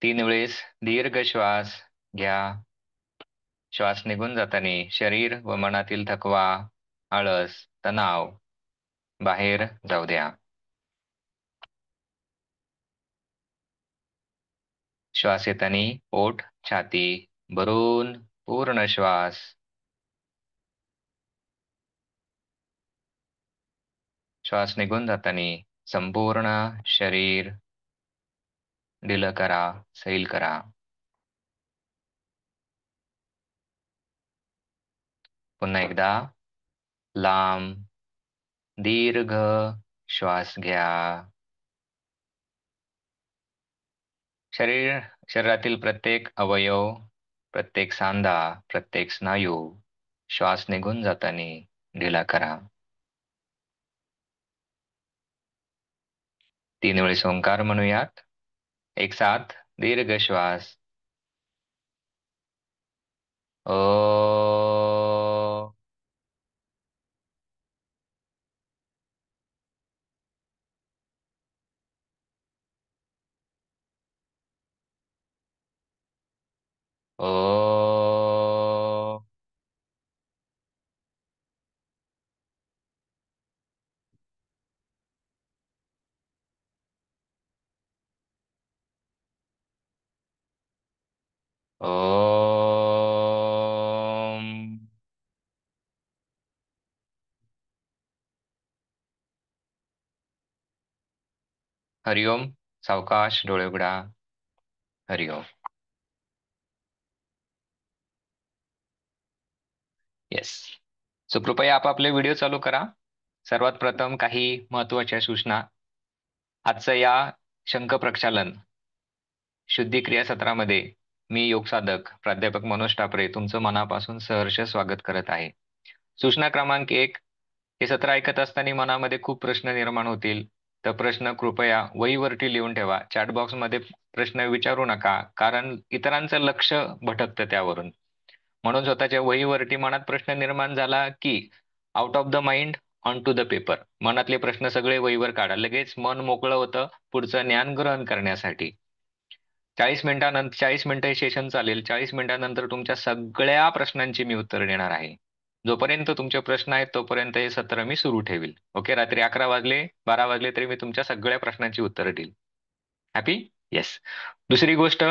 तीन वेळेस दीर्घ श्वास घ्या. श्वास निघून जाताना शरीर व मनातील थकवा, आळस, तणाव बाहेर जाऊ द्या. श्वास येताना पोट, छाती भरून पूर्ण श्वास. श्वास निघून जाताना संपूर्ण शरीर ढिलं करा, सैल करा. पुन्हा एकदा लांब दीर्घ श्वास घ्या. शरीरातील प्रत्येक अवयव, प्रत्येक सांधा, प्रत्येक स्नायू श्वास निघून जाताना ढिला करा. तीन वेळेस ओंकार म्हणूयात. एक साथ दीर्घ श्वास. ओ. ओ. ओम. हरिओम. सावकाश डोळे उघडा. हरिओम. येस. सो कृपया आपापले व्हिडिओ चालू करा. सर्वात प्रथम काही महत्वाच्या सूचना. आजचं या शंख प्रक्षालन शुद्धी क्रिया सत्रामध्ये मी योगसाधक प्राध्यापक मनोज टापरे तुमचं मनापासून सहर्ष स्वागत करत आहे. सूचना क्रमांक 1. हे सत्र ऐकत असताना मनामध्ये खूप प्रश्न निर्माण होतील, तर प्रश्न कृपया वहीवरती लिहून ठेवा. चॅट बॉक्समध्ये प्रश्न विचारू नका, कारण इतरांचं लक्ष भटकतं त्यावरून. म्हणून स्वतःच्या वहीवरती मनात प्रश्न निर्माण झाला की out of the mind on to the paper, मनातले प्रश्न सगळे वहीवर काढा. लगेच मन मोकळं होतं पुढचं ज्ञान ग्रहण करण्यासाठी. 40 मिनिटं हे सेशन चालेल. 40 मिनिटांनंतर तुमच्या सगळ्या प्रश्नांची मी उत्तर देणार आहे. जोपर्यंत तुमचे प्रश्न आहेत तोपर्यंत हे सत्र मी सुरू ठेवील. ओके. रात्री 11 वाजले 12 वाजले तरी मी तुमच्या सगळ्या प्रश्नांची उत्तरं देईल. हॅपी? येस. दुसरी गोष्ट,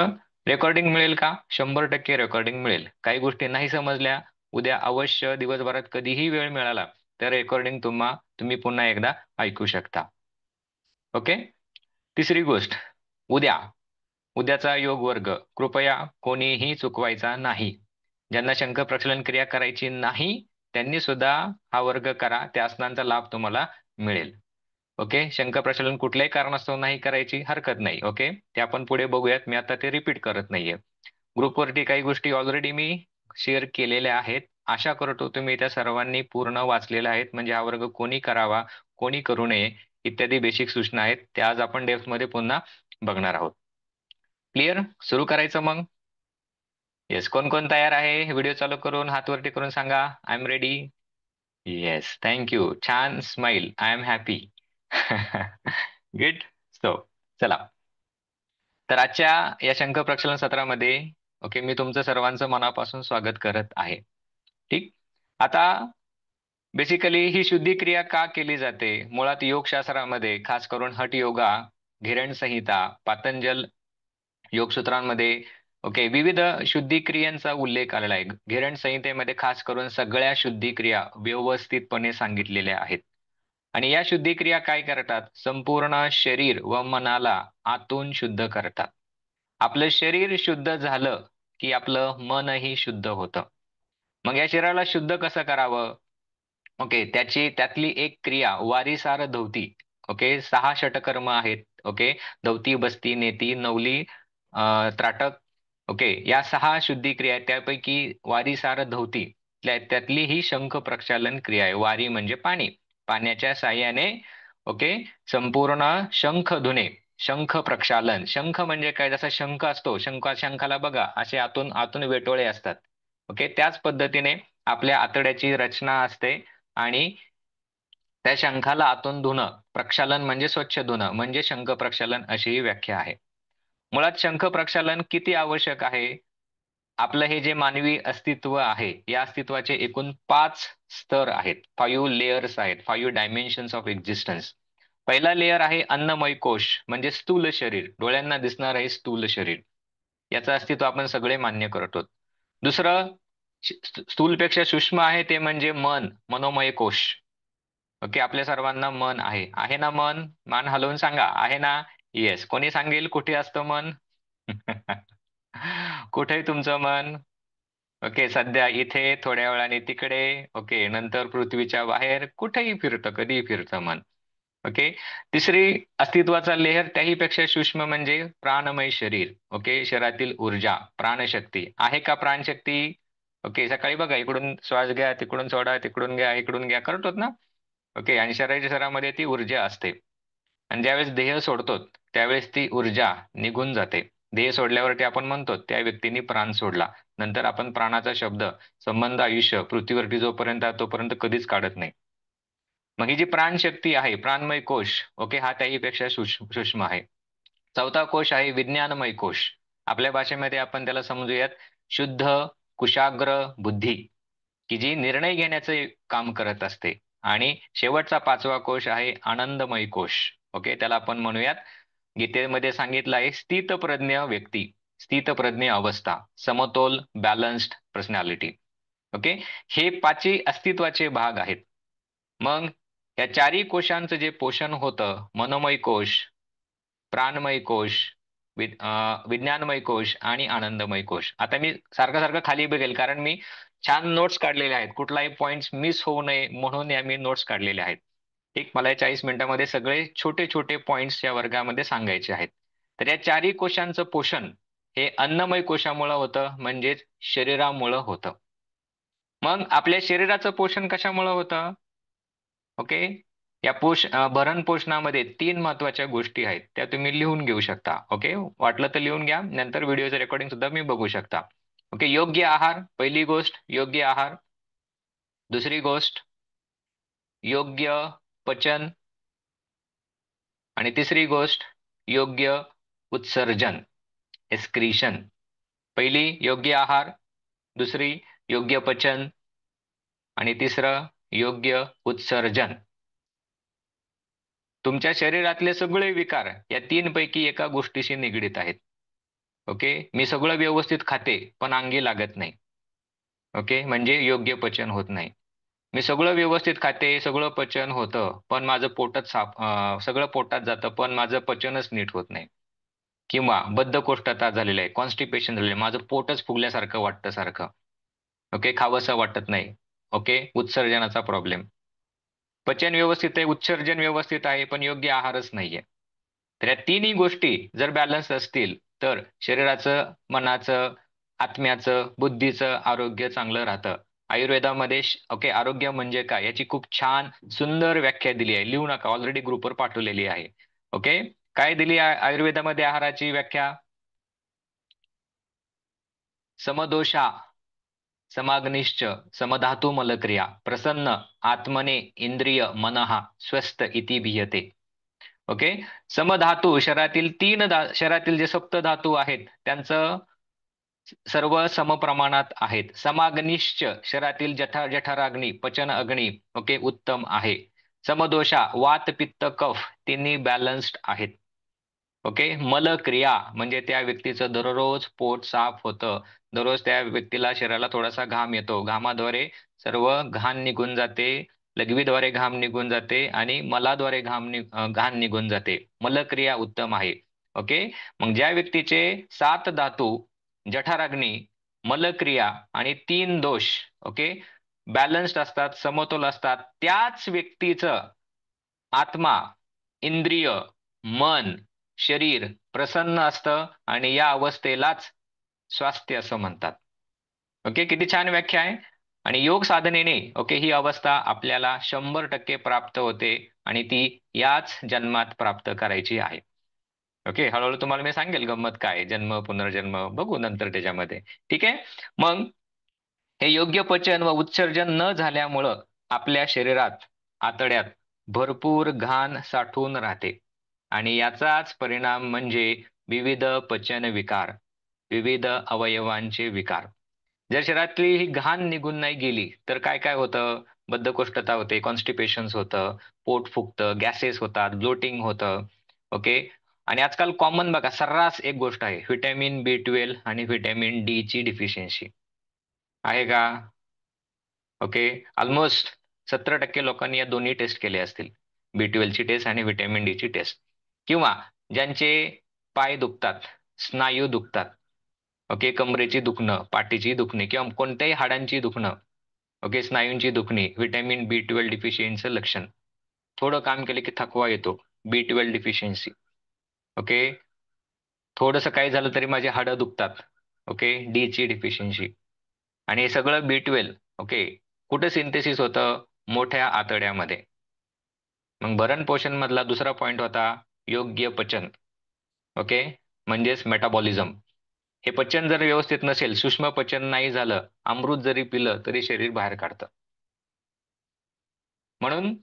रेकॉर्डिंग मिळेल का? 100% रेकॉर्डिंग मिळेल. काही गोष्टी नाही समजल्या, उद्या अवश्य दिवसभरात कधीही वेळ मिळाला तर रेकॉर्डिंग तुम्ही पुन्हा एकदा ऐकू शकता. ओके. तिसरी गोष्ट, उद्याचा योग वर्ग कृपया कोणीही चुकवायचा नाही. ज्यांना शंख प्रक्षालन क्रिया करायची नाही त्यांनी सुद्धा हा वर्ग करा. त्या आसनांचा लाभ तुम्हाला मिळेल. ओके. शंख प्रक्षालन कुठल्याही कारणास्तव नाही करायची हरकत नाही. ओके. ते आपण पुढे बघूयात. मी आता ते रिपीट करत नाहीये. ग्रुपवरती काही गोष्टी ऑलरेडी मी शेअर केलेल्या आहेत. आशा करतो तुम्ही त्या सर्वांनी पूर्ण वाचलेल्या आहेत. म्हणजे हा वर्ग कोणी करावा, कोणी करू नये इत्यादी बेसिक सूचना आहेत. त्या आज आपण डेप्थमध्ये पुन्हा बघणार आहोत. क्लिअर? सुरू करायचं मग. येस. कोण कोण तयार आहे? व्हिडिओ चालू करून हात वरती करून सांगा, I am ready. Yes. Thank you. छान smile. I am happy. Good. So चला. तर आजच्या या शंख प्रक्षालन सत्रामध्ये ओके मी तुमचं सर्वांचं मनापासून स्वागत करत आहे. ठीक. आता बेसिकली ही शुद्धी क्रिया का केली जाते? मुळात योगशास्त्रामध्ये खास करून हठ योगा, घिरण संहिता, पातंजल योगसूत्रांमध्ये ओके विविध शुद्धी क्रियांचा उल्लेख आलेला आहे. घिरण संहितेमध्ये खास करून सगळ्या शुद्धी क्रिया व्यवस्थितपणे सांगितलेल्या आहेत. आणि या शुद्धी क्रिया काय करतात? संपूर्ण शरीर व मनाला आतून शुद्ध करतात. आपलं शरीर शुद्ध झालं की आपलं मनही शुद्ध होतं. मग या शरीराला शुद्ध कसं करावं? ओके. त्यातली एक क्रिया वारीसार धौती. ओके. 6 षटकर्म आहेत. ओके. धौती, बस्ती, नेती, नवली, त्राटक. ओके. या 6 शुद्धी क्रिया आहेत. त्यापैकी वारीसार धौती त्यातली ही शंख प्रक्षालन क्रिया आहे. वारी म्हणजे पाणी. पाण्याच्या साह्याने ओके संपूर्ण शंख धुणे. शंख प्रक्षालन. शंख म्हणजे काय? जसा शंख असतो, शंखाला बघा असे आतून आतून वेटोळे असतात. ओके. त्याच पद्धतीने आपल्या आतड्याची रचना असते आणि त्या शंखाला आतून धुणं, प्रक्षालन म्हणजे स्वच्छ धुणं म्हणजे शंख प्रक्षालन अशी ही व्याख्या आहे. मुळात शंख प्रक्षालन किती आवश्यक आहे? आपलं हे जे मानवी अस्तित्व आहे, या अस्तित्वाचे एकूण 5 स्तर आहेत, 5 लेयर्स आहेत, 5 डायमेन्शन्स ऑफ एक्झिस्टन्स. पहिला लेयर आहे अन्नमय कोश, म्हणजे स्थूल शरीर, डोळ्यांना दिसणार आहे स्थूल शरीर. याचं अस्तित्व आपण सगळे मान्य करतो. दुसरं स्थूलपेक्षा सूक्ष्म आहे ते म्हणजे मन, मनोमय कोश. ओके, आपल्या सर्वांना मन आहे ना मन? मान हलवून सांगा, आहे ना? येस. कोणी सांगेल कुठे असतं मन? कुठे आहे तुमचं मन? ओके, सध्या इथे, थोड्या वेळाने तिकडे. ओके, नंतर पृथ्वीच्या बाहेर, कुठेही फिरतं, कधीही फिरतं मन. ओके. तिसरी अस्तित्वाचा लेहर त्याही पेक्षा सूक्ष्म म्हणजे प्राणमय शरीर. ओके, शरीरातील ऊर्जा, प्राणशक्ती. आहे का प्राणशक्ती? ओके, सकाळी बघा, इकडून श्वास घ्या, तिकडून सोडा, तिकडून घ्या, इकडून घ्या, करतो ना? ओके, आणि शरीरामध्ये ती ऊर्जा असते. आणि ज्यावेळेस देह सोडतो त्यावेळेस ती ऊर्जा निघून जाते. देह सोडल्यावरती आपण म्हणतो त्या व्यक्तीने प्राण सोडला. नंतर आपण प्राणाचा शब्द, संबंध, आयुष्य पृथ्वीवरती जोपर्यंत आहे तोपर्यंत कधीच काढत नाही. मग ही जी प्राणशक्ती आहे, प्राणमय कोश, ओके, हा त्याहीपेक्षा सूक्ष्म आहे. चौथा कोश आहे विज्ञानमय कोश. आपल्या भाषेमध्ये आपण त्याला समजूयात शुद्ध कुशाग्र बुद्धी, की जी निर्णय घेण्याचे काम करत असते. आणि शेवटचा 5वा कोश आहे आनंदमय कोश. ओके, त्याला आपण म्हणूयात, गीतेमध्ये सांगितलं आहे स्थितप्रज्ञ व्यक्ती, स्थितप्रज्ञ अवस्था, समतोल, बॅलन्स्ड पर्सनॅलिटी. ओके, हे 5ही अस्तित्वाचे भाग आहेत. मग या 4ही कोशांचं जे पोषण होतं, मनोमय कोश, प्राणमय कोश, विज्ञानमय कोश आणि आनंदमय कोश. आता मी सारखं सारखं खाली बघेल कारण मी छान नोट्स काढलेल्या आहेत. कुठलाही पॉइंट मिस होऊ नये म्हणून या मी नोट्स काढलेल्या आहेत. ठीक, मला या 40 मिनिटांमध्ये सगळे छोटे छोटे पॉइंट्स या वर्गामध्ये सांगायचे आहेत. तर या 4ही कोशांचं पोषण हे अन्नमय कोशामुळं होतं, म्हणजेच शरीरामुळं होतं. मग आपल्या शरीराचं पोषण कशामुळं होतं? ओके, या भरण पोषणामध्ये 3 महत्वाच्या गोष्टी आहेत, त्या तुम्ही लिहून घेऊ शकता. ओके, वाटलं तर लिहून घ्या, नंतर व्हिडिओचं रेकॉर्डिंग सुद्धा मी बघू शकता. ओके, योग्य आहार, पहिली गोष्ट योग्य आहार. दुसरी गोष्ट योग्य पचन. आणि तिसरी गोष्ट योग्य उत्सर्जन, एक्सक्रीशन. पहिली योग्य आहार, दुसरी योग्य पचन, आणि तिसरं योग्य उत्सर्जन. तुमच्या शरीरातले सगळे विकार या 3 पैकी एका गोष्टीशी निगडीत आहेत. ओके, मी सगळं व्यवस्थित खाते पण अंगी लागत नाही. ओके, म्हणजे योग्य पचन होत नाही. मी सगळं व्यवस्थित खाते, सगळं पचन होतं, पण माझं सगळं पोटात जातं पण माझं पचनच नीट होत नाही. किंवा बद्धकोष्ठता झालेलं आहे, कॉन्स्टिपेशन झालेलं आहे, माझं पोटच फुगल्यासारखं वाटतं सारखं. ओके, खावंसं वाटत नाही. ओके, उत्सर्जनाचा प्रॉब्लेम. पचन व्यवस्थित आहे, उत्सर्जन व्यवस्थित आहे, पण योग्य आहारच नाहीये. तर या 3ही गोष्टी जर बॅलन्स असतील तर शरीराचं, मनाचं, आत्म्याचं, बुद्धीचं आरोग्य चांगलं राहतं. आयुर्वेदामध्ये ओके, आरोग्य म्हणजे काय याची खूप छान सुंदर व्याख्या दिली आहे. लिहू नका, ऑलरेडी ग्रुपवर पाठवलेली आहे. ओके, काय दिली आहे आयुर्वेदामध्ये आहाराची व्याख्या? समदोषा समाग्निश्च समधातू मलक्रिया प्रसन्न आत्मने इंद्रिय मनहा स्वस्थ इति भीयते. ओके, समधातू शरीरातील शरीरातील जे सप्त धातू आहेत त्यांचं सर्व समप्रमाणात आहेत. समाग्निश्च शरीरातील जठराग्नी, पचन अग्नी, ओके, उत्तम आहे. समदोषा वात पित्त कफ तिन्ही बॅलन्स्ड आहेत. ओके, मलक्रिया म्हणजे त्या व्यक्तीचं दररोज पोट साफ होतं. दररोज त्या व्यक्तीला शरीराला थोडासा घाम येतो. घामाद्वारे सर्व घाण निघून जाते. लघवीद्वारे घाम निघून जाते आणि मलाद्वारे घाण निघून जाते. मलक्रिया उत्तम आहे. ओके, मग ज्या व्यक्तीचे 7 धातू, जठराग्नी, मलक्रिया आणि 3 दोष, ओके, बॅलन्स्ड असतात, समतोल असतात, त्याच व्यक्तीचं आत्मा, इंद्रिय, मन, शरीर प्रसन्न असतं आणि या अवस्थेलाच स्वास्थ्य असं म्हणतात. ओके, किती छान व्याख्या आहे. आणि योग साधनेने ओके ही अवस्था आपल्याला 100% प्राप्त होते आणि ती याच जन्मात प्राप्त करायची आहे. ओके, हळूहळू तुम्हाला मी सांगेल गंमत काय, जन्म पुनर्जन्म बघू नंतर त्याच्यामध्ये. ठीक आहे, मग हे योग्य पचन व उत्सर्जन न झाल्यामुळं आपल्या शरीरात, आतड्यात भरपूर घाण साठून राहते आणि याचाच परिणाम म्हणजे विविध पचन विकार, विविध अवयवांचे विकार. जर शरीरातली ही घाण निघून नाही गेली तर काय काय होतं? बद्धकोष्ठता होते, कॉन्स्टिपेशन्स होतं, पोट फुगतं, गॅसेस होतात, ब्लोटिंग होतं. ओके. आणि आजकाल कॉमन बघा सर्रास एक गोष्ट आहे, व्हिटॅमिन B12 आणि व्हिटॅमिन डी ची डिफिशियन्सी आहे का? ओके. ऑलमोस्ट 70% लोकांनी या दोन्ही टेस्ट केले असतील, B12 ची टेस्ट आणि व्हिटॅमिन डी ची टेस्ट. किंवा ज्यांचे पाय दुखतात, स्नायू दुखतात, ओके, कमरेची दुखणं, पाठीची दुखणे किंवा कोणत्याही हाडांची दुखणं, ओके, स्नायूंची दुखणे, व्हिटॅमिन B12 डिफिशियन्सीचं लक्षण. थोडं काम केलं की थकवा येतो, B12 डिफिशियन्सी. ओके. थोडंसं काही झालं तरी माझी हाडं दुखतात, ओके, डी ची डिफिशियन्सी. आणि हे सगळं B12, ओके, कुठं सिंथेसिस होतं? मोठ्या आतड्यामध्ये. मग भरण पोषण मधला दुसरा पॉइंट होता योग्य पचन, ओके, म्हणजेच मेटाबॉलिझम. हे पचन जर व्यवस्थित नसेल, सूक्ष्म पचन नाही झालं, अमृत जरी पिलं तरी शरीर बाहेर काढतं. म्हणून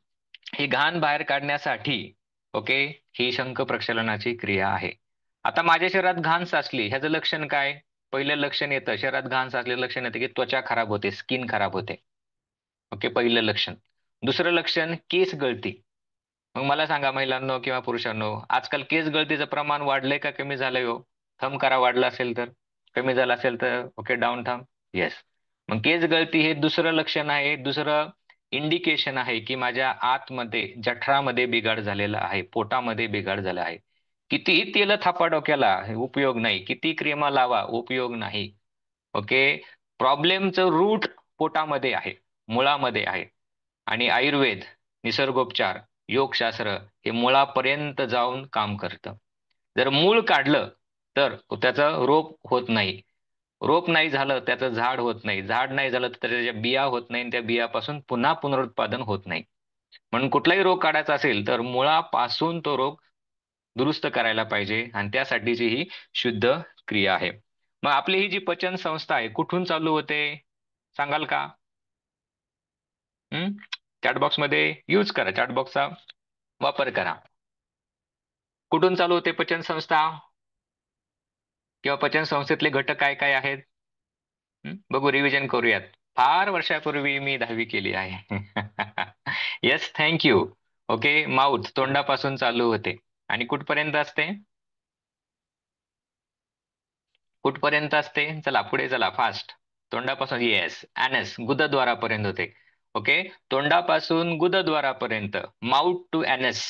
ही घाण बाहेर काढण्यासाठी, ओके, ही शंख प्रक्षालनाची क्रिया आहे. आता माझ्या शरीरात घाण साचली, ह्याचं लक्षण काय? पहिलं लक्षण येतं, शरीरात घाण साचलेलं लक्षण येतं की त्वचा खराब होते, स्किन खराब होते. ओके, पहिलं लक्षण. दुसरं लक्षण केस गळती. मग मला सांगा महिलांनो किंवा पुरुषांनो, आजकाल केस गळतीचं प्रमाण वाढलंय का कमी झालंय हो? थंब करा वाढलं असेल तर. कमी झालं असेल तर ओके डाऊन थंब. येस. मग केस गळती हे दुसरं लक्षण आहे, दुसरं इंडिकेशन आहे की माझ्या आतमध्ये जठरामध्ये बिघाड झालेला आहे, पोटामध्ये बिघाड झाला आहे. कितीही तेल थापा डोक्याला उपयोग नाही, किती क्रीमा लावा उपयोग नाही. ओके. प्रॉब्लेमचं रूट पोटामध्ये आहे, मुळामध्ये आहे. आणि आयुर्वेद, निसर्गोपचार, योगशास्त्र हे मुळापर्यंत जाऊन काम करतं. जर मूळ काढलं तर त्याचं रोप होत नाही. रोप नाही झालं त्याचं झाड होत नाही. झाड नाही झालं तर त्याच्या बिया होत नाही आणि त्या बियापासून पुन्हा पुनरुत्पादन होत नाही. म्हणून कुठलाही रोग काढायचा असेल तर मुळापासून तो रोग दुरुस्त करायला पाहिजे आणि त्यासाठीची ही शुद्ध क्रिया आहे. मग आपली ही जी पचन संस्था आहे कुठून चालू होते सांगाल का? चॅटबॉक्स मध्ये यूज करा, चॅटबॉक्सचा वापर करा. कुठून चालू होते पचन संस्था किंवा पचन संस्थेतले घटक काय काय आहेत? बघू, रिव्हिजन करूयात. फार वर्षापूर्वी मी 10वी केली आहे. Yes, thank you. Okay, mouth तोंडापासून चालू होते आणि कुठपर्यंत असते? कुठपर्यंत असते? चला पुढे चला फास्ट. तोंडापासून येस, ॲनस गुदद्वारापर्यंत होते. ओके. तोंडापासून गुदद्वारापर्यंत, माउथ टू ॲनस,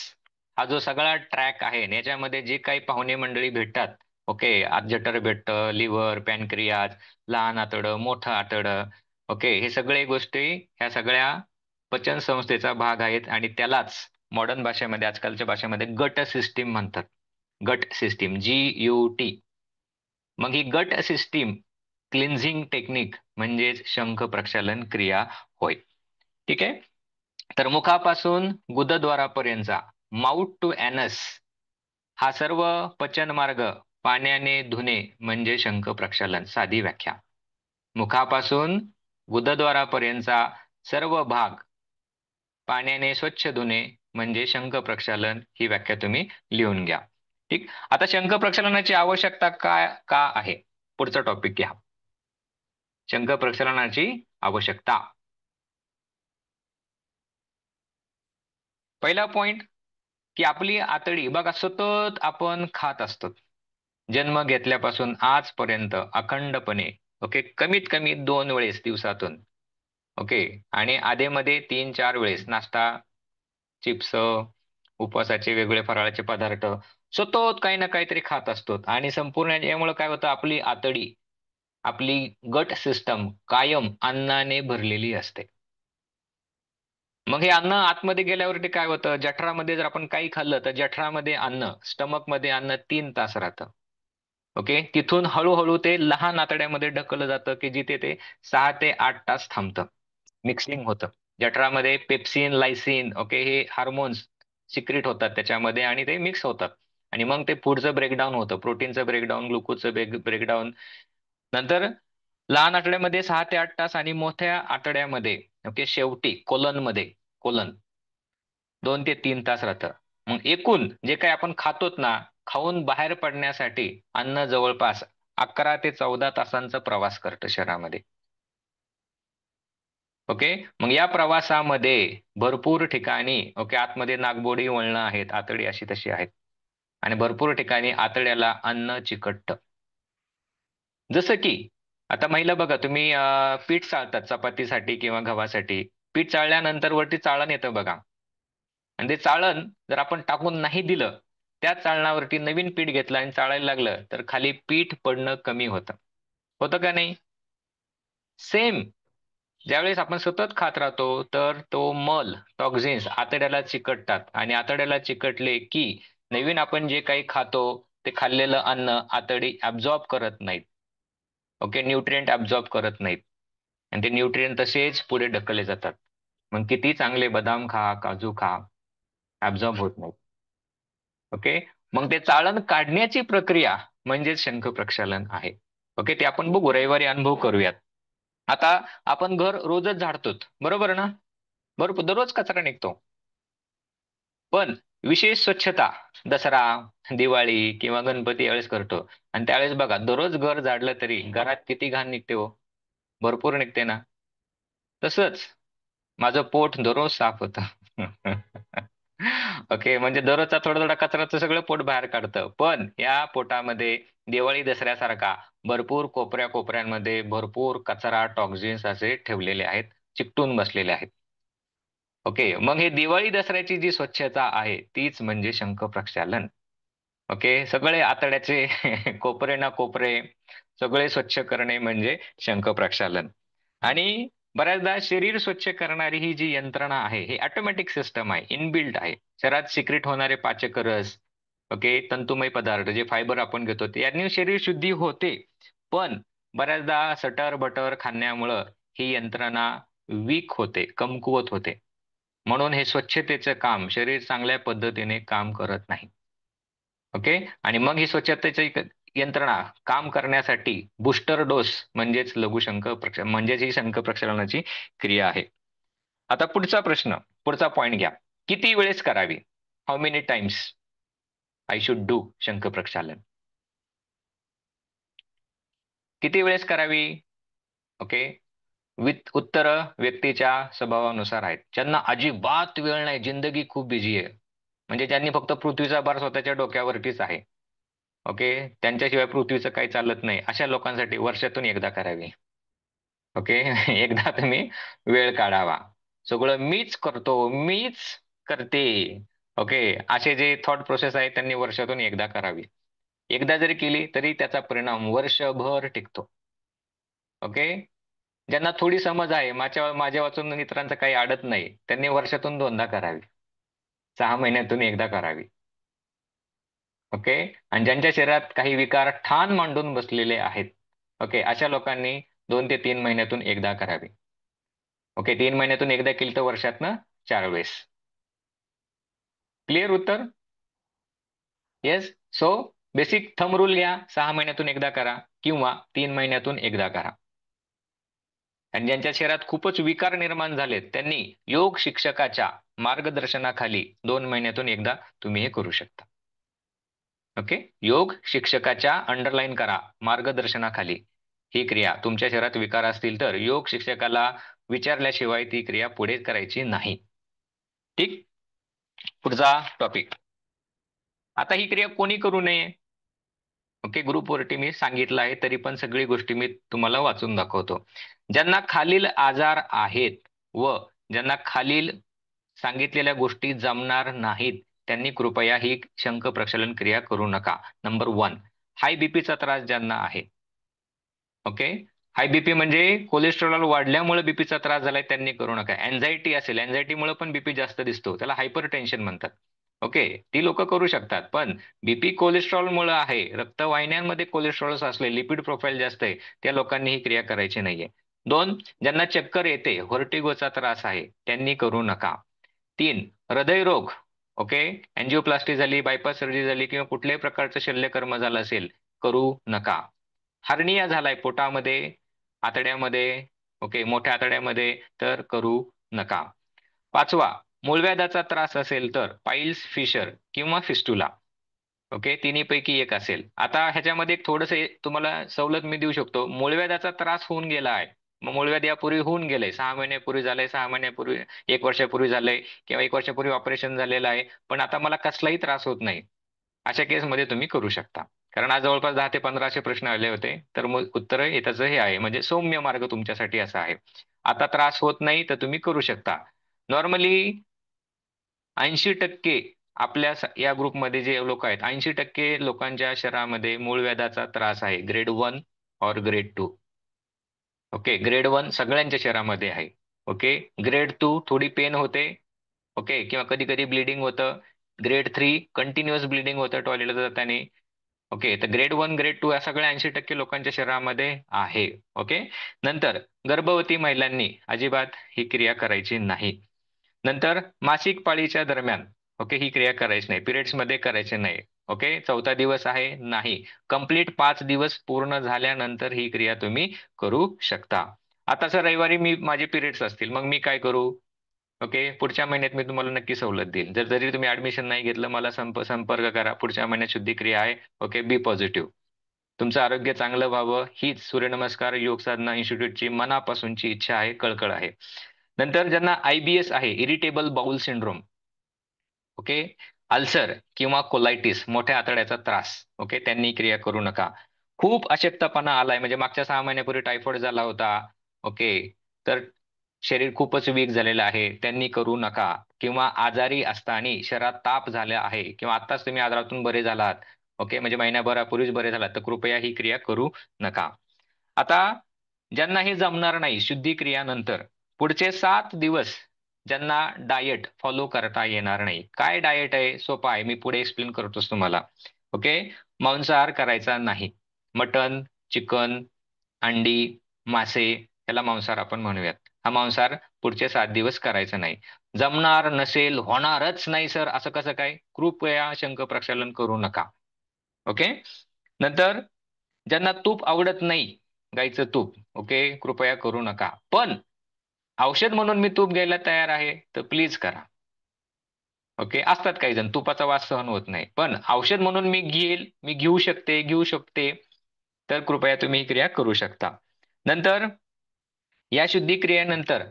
हा जो सगळा ट्रॅक आहे न, याच्यामध्ये जे काही पाहुणे मंडळी भेटतात, ओके, आत जठर भेटतं, लिव्हर, पॅनक्रियाज, लहान आतडं, मोठं आतडं, ओके, हे सगळे गोष्टी ह्या सगळ्या पचन संस्थेचा भाग आहेत आणि त्यालाच मॉडर्न भाषेमध्ये, आजकालच्या भाषेमध्ये गट सिस्टीम म्हणतात. गट सिस्टीम, GUT. मग ही गट सिस्टीम क्लिन्झिंग टेक्निक म्हणजेच शंख प्रक्षालन क्रिया होय. ठीक आहे. तर मुखापासून गुदद्वारापर्यंतचा, माउथ टू ॲनस, हा सर्व पचन मार्ग पाण्याने धुणे म्हणजे शंख प्रक्षालन. साधी व्याख्या. मुखापासून गुदद्वारापर्यंतचा सर्व भाग पाण्याने स्वच्छ धुणे म्हणजे शंख प्रक्षालन, ही व्याख्या तुम्ही लिहून घ्या. ठीक. आता शंख प्रक्षालनाची आवश्यकता काय का आहे? पुढचा टॉपिक घ्या. शंख प्रक्षालनाची आवश्यकता. पहिला पॉइंट की आपली आतडी बघा सतत आपण खात असतो. जन्म घेतल्यापासून आजपर्यंत अखंडपणे, ओके, कमीत कमी 2 वेळेस दिवसातून, ओके, आणि आधेमध्ये 3-4 वेळेस नाश्ता, चिप्स, उपवासाचे वेगवेगळे फराळाचे पदार्थ, सतत काही ना काहीतरी खात असतो. आणि संपूर्ण यामुळे काय होतं, आपली आतडी, आपली गट सिस्टम कायम अन्नाने भरलेली असते. मग हे अन्न आतमध्ये गेल्यावरती काय होतं, जठरामध्ये जर आपण काही खाल्लं तर जठरामध्ये अन्न, स्टमक मध्ये अन्न 3 तास राहतं. ओके. तिथून हळूहळू ते लहान आतड्यामध्ये ढकललं जातं की जिथे ते 6 ते 8 तास थांबतं, मिक्सिंग होतं. जठरामध्ये पेप्सिन, लायसिन, ओके, हे हार्मोन्स सिक्रिट होतात त्याच्यामध्ये आणि ते मिक्स होतात. आणि मग ते फूडचं ब्रेकडाऊन होतं, प्रोटीनचं ब्रेकडाऊन, ग्लुकोजचं ब्रेकडाऊन. नंतर लहान आतड्यामध्ये 6 ते 8 तास आणि मोठ्या आतड्यामध्ये, ओके, शेवटी कोलनमध्ये, कोलन 2 ते 3 तास राहतं. मग एकूण जे काही आपण खातोत ना, खाऊन बाहेर पडण्यासाठी अन्न जवळपास 11 ते 14 तासांचा प्रवास करतं शरीरामध्ये. ओके. मग या प्रवासामध्ये भरपूर ठिकाणी ओके आतमध्ये नागबोडी वळणं आहेत, आतडी अशी तशी आहेत. आणि भरपूर ठिकाणी आतड्याला अन्न चिकटतं. जसं की आता महिला बघा तुम्ही पीठ चाळतात चपातीसाठी किंवा गव्हासाठी. पीठ चाळल्यानंतर वरती चाळण येतं बघा. आणि ते चाळण जर आपण टाकून नाही दिलं, त्या चाळणावरती नवीन पीठ घेतलं आणि चाळायला लागलं, तर खाली पीठ पडणं कमी होतं. होतं का नाही? सेम ज्यावेळेस आपण सतत खात राहतो, तर तो मल, टॉक्झिन्स आतड्याला चिकटतात आणि आतड्याला चिकटले की नवीन आपण जे काही खातो, ते खाल्लेलं अन्न आतडी ॲब्झॉर्ब करत नाहीत. ओके, न्यूट्रिएंट ॲब्झॉर्ब करत नाहीत. आणि ते न्यूट्रिएंट तसेच पुढे ढकलले जातात. मग किती चांगले बदाम खा, काजू खा, ॲब्झॉर्ब होत नाहीत. ओके. मग ते चाळण काढण्याची प्रक्रिया म्हणजेच शंख प्रक्षालन आहे. ओके, ते आपण बघू रविवारी अनुभव करूयात. आता आपण घर रोजच झाडतो, बरोबर ना? बरोबर, दररोज कचरा निघतो. पण विशेष स्वच्छता दसरा, दिवाळी किंवा गणपती यावेळेस करतो. आणि त्यावेळेस बघा दररोज घर झाडलं तरी घरात किती घाण निघते हो? भरपूर निघते ना? तसंच माझं पोट दररोज साफ होतं. ओके, म्हणजे दररोजचा थोडा थोडा कचराचं सगळं पोट बाहेर काढतं. पण या पोटामध्ये दिवाळी दसऱ्यासारखा भरपूर कोपऱ्या कोपऱ्यांमध्ये भरपूर कचरा, टॉक्झिन्स असे ठेवलेले आहेत, चिकटून बसलेले आहेत. ओके, मग हे दिवाळी दसऱ्याची जी स्वच्छता आहे तीच म्हणजे शंख प्रक्षालन. ओके, सगळे आतड्याचे कोपरे ना कोपरे सगळे स्वच्छ करणे म्हणजे शंख प्रक्षालन. आणि बऱ्याचदा शरीर स्वच्छ करणारी ही जी यंत्रणा आहे, ही ऑटोमॅटिक सिस्टम आहे, इनबिल्ट आहे. शरीरात सिक्रेट होणारे पाचक रस, ओके, तंतुमय पदार्थ जे फायबर आपण घेतो ते यांनी शरीर शुद्धी होते. पण बऱ्याचदा सटर-बटर खाण्यामुळं ही यंत्रणा वीक होते, कमकुवत होते. म्हणून हे स्वच्छतेचं काम शरीर चांगल्या पद्धतीने काम करत नाही. ओके. आणि मग ही स्वच्छतेची यंत्रणा काम करण्यासाठी बूस्टर डोस म्हणजेच म्हणजेच ही शंख प्रक्षालनाची क्रिया आहे. आता पुढचा प्रश्न, पुढचा पॉइंट घ्या. किती वेळेस करावी? How many times I should do शंख प्रक्षालन? किती वेळेस करावी? ओके. उत्तरं व्यक्तीच्या स्वभावानुसार आहेत. ज्यांना अजिबात वेळ नाही, जिंदगी खूप बिझी आहे. म्हणजे ज्यांनी फक्त पृथ्वीचा भार स्वतःच्या डोक्यावरतीच आहे. ओके. त्यांच्याशिवाय पृथ्वीचं काही चालत नाही. अशा लोकांसाठी वर्षातून एकदा करावी. ओके. एकदा तुम्ही वेळ काढावा. सगळं मीच करतो, मीच करते. ओके. असे जे थॉट प्रोसेस आहे त्यांनी वर्षातून एकदा करावी. एकदा जरी केली तरी त्याचा परिणाम वर्षभर टिकतो. ओके. ज्यांना थोडी समज आहे, माझ्या वाचून इतरांचं काही अडत नाही, त्यांनी वर्षातून 2दा करावी. 6 महिन्यातून एकदा करावी. ओके. आणि ज्यांच्या शरीरात काही विकार ठाण मांडून बसलेले आहेत, ओके, अशा लोकांनी 2 ते 3 महिन्यातून एकदा करावी. ओके, 3 महिन्यातून एकदा केली तर वर्षातनं 4 वेळेस. क्लिअर उत्तर? Yes. So basic thumb rule घ्या, 6 महिन्यातून एकदा करा किंवा 3 महिन्यातून एकदा करा. आणि ज्यांच्या शरीरात खूपच विकार निर्माण झालेत, त्यांनी योग शिक्षकाच्या मार्गदर्शनाखाली 2 महिन्यातून एकदा तुम्ही हे करू शकता. ओके. योग शिक्षकाच्या अंडरलाईन करा मार्गदर्शनाखाली ही क्रिया. तुमच्या शरीरात विकार असतील तर योग शिक्षकाला विचारल्याशिवाय ती क्रिया पुढे करायची नाही. ठीक. पुढचा टॉपिक. आता ही क्रिया कोणी करू नये? ओके, ग्रुपवरती मी सांगितलं आहे तरी पण सगळी गोष्टी मी तुम्हाला वाचून दाखवतो. ज्यांना खालील आजार आहेत व ज्यांना खालील सांगितलेल्या गोष्टी जमणार नाहीत, त्यांनी कृपया ही शंख प्रक्षालन क्रिया करू नका. नंबर 1, हाय बीपीचा त्रास ज्यांना आहे. ओके. हाय बीपी म्हणजे कोलेस्टेरॉल वाढल्यामुळे बीपीचा त्रास झालाय त्यांनी करू नका. अँझायटी असेल, अँझायटीमुळे पण बीपी जास्त दिसतो. त्याला हायपरटेन्शन म्हणतात. ओके. ती लोकं करू शकतात. पण बीपी कोलेस्टेरॉलमुळे आहे, रक्तवाहिन्यांमध्ये कोलेस्टेरॉल असले, लिपिड प्रोफाइल जास्त आहे, त्या लोकांनी ही क्रिया करायची नाहीये. 2, ज्यांना चक्कर येते, व्हर्टिगोचा त्रास आहे, त्यांनी करू नका. 3, हृदयरोग, ओके, अँजिओप्लास्टी झाली, बायपास सर्जरी झाली किंवा कुठल्याही प्रकारचं शल्यकर्म झालं असेल, करू नका. हर्निया झालाय पोटामध्ये, आतड्यामध्ये, ओके, मोठ्या आतड्यामध्ये, तर करू नका. 5वा, मूळव्याधाचा त्रास असेल तर पाईल्स, फिशर किंवा फिस्टुला. ओके, तिन्हीपैकी एक असेल. आता ह्याच्यामध्ये एक थोडंसं तुम्हाला सवलत मी देऊ शकतो. मूळव्याधाचा त्रास होऊन गेला आहे. मग मूळव्याध यापूर्वी होऊन गेलंय, 6 महिन्यापूर्वी झालंय, 6 महिन्यापूर्वी, 1 वर्षापूर्वी झालंय, किंवा 1 वर्षापूर्वी ऑपरेशन झालेलं आहे, पण आता मला कसलाही त्रास होत नाही. अशा केसमध्ये तुम्ही करू शकता. कारण आज जवळपास 10 ते 15 असे प्रश्न आले होते, तर मग उत्तर त्याचं हे आहे, म्हणजे सौम्य मार्ग तुमच्यासाठी असा आहे. आता त्रास होत नाही तर तुम्ही करू शकता. नॉर्मली 80% या ग्रुपमध्ये जे लोक आहेत, 80% लोकांच्या शरीरामध्ये मूळव्याधाचा त्रास आहे, ग्रेड 1 और ग्रेड 2. ओके, ग्रेड 1 सगळ्यांच्या शरीरामध्ये आहे. ओके, ग्रेड 2 थोडी पेन होते. ओके, किंवा कधी कधी ब्लिडिंग होतं. ग्रेड 3 कंटिन्युअस ब्लिडिंग होतं टॉयलेटला जाताना. ओके, तर ग्रेड 1 ग्रेड 2 या सगळ्या 80% लोकांच्या शरीरामध्ये आहे. ओके, नंतर गर्भवती महिलांनी अजिबात ही क्रिया करायची नाही. नंतर मासिक पाळीच्या दरम्यान, ओके, ही क्रिया करायची नाही. पिरियड्स मध्ये करायचे नाही. ओके, 4था दिवस आहे नाही. कंप्लीट 5 दिवस पूर्ण झाल्यानंतर ही क्रिया तुम्ही करू शकता. आता सर रविवारी माझे पिरियड्स असतील, मग मी काय करू? ओके, पुढच्या महिन्यात मी तुम्हाला नक्की सवलत देईल. जरी तुम्ही ऍडमिशन नाही घेतलं, मला संपर्क करा. पुढच्या महिन्यात शुद्धिक्रिया आहे. ओके, बी पॉझिटिव्ह. तुमचं आरोग्य चांगलं व्हावं हीच सूर्यनमस्कार योग साधना इन्स्टिट्यूटची मनापासूनची इच्छा आहे, कळकळ आहे. नंतर ज्यांना IBS आहे, irritable bowel syndrome, okay, ulcer किंवा कोलायटिस, मोठ्या आतड्याचा त्रास, ओके, त्यांनी क्रिया करू नका. खूप अशक्तपणा आलाय, म्हणजे मागच्या 6 महिन्यापूर्वी टायफॉइड झाला होता, ओके, तर शरीर खूपच वीक झालेलं आहे, त्यांनी करू नका. किंवा आजारी असताना शरीरात ताप झाला आहे, किंवा आताच तुम्ही आजारातून बरे झालात, ओके, म्हणजे महिन्याभरापूर्वीच बरे झालात, तर कृपया ही क्रिया करू नका. आता ज्यांना हे जमणार नाही शुद्धी क्रियानंतर, पुढचे 7 दिवस ज्यांना डाएट फॉलो करता येणार नाही. काय डाएट आहे? सोपा आहे, मी पुढे एक्सप्लेन करतोच तुम्हाला. ओके, मांसाहार करायचा नाही. मटन, चिकन, अंडी, मासे, याला मांसाहार आपण म्हणूयात. हा मांसाहार पुढचे 7 दिवस करायचा नाही. जमणार नसेल, होणारच नाही सर, असं कसं काय? कृपया शंख प्रक्षालन करू नका. ओके, नंतर ज्यांना तूप आवडत नाही, गाईचं तूप, ओके, कृपया करू नका. पण औषध म्हणून मी तूप घ्यायला तयार आहे, तर प्लीज करा. ओके, असतात काही जण तुपाचा वास सहन होत नाही, पण औषध म्हणून मी घेऊ शकते, तर कृपया तुम्ही ही क्रिया करू शकता. नंतर या शुद्धी क्रियेनंतर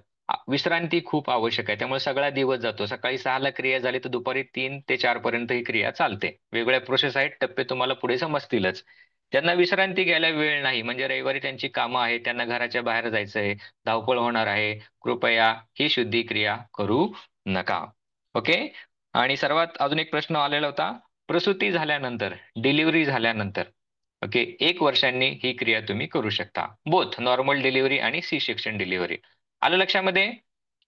विश्रांती खूप आवश्यक आहे. त्यामुळे सगळा दिवस जातो. सकाळी 6ला क्रिया झाली तर दुपारी 3 ते 4 पर्यंत ही क्रिया चालते. वेगवेगळ्या प्रोसेस आहेत, टप्पे तुम्हाला पुढे समजतीलच. त्यांना विश्रांती घ्यायला वेळ नाही, म्हणजे रविवारी त्यांची कामं आहेत, त्यांना घराच्या बाहेर जायचंय, धावपळ होणार आहे, कृपया ही शुद्धी क्रिया करू नका. ओके, आणि सर्वात अजून एक प्रश्न आलेला होता, प्रसूती झाल्यानंतर, डिलिव्हरी झाल्यानंतर, ओके, 1 वर्षांनी ही क्रिया तुम्ही करू शकता. बोथ नॉर्मल डिलिव्हरी आणि सी सेक्शन डिलिव्हरी. आलं लक्षामध्ये?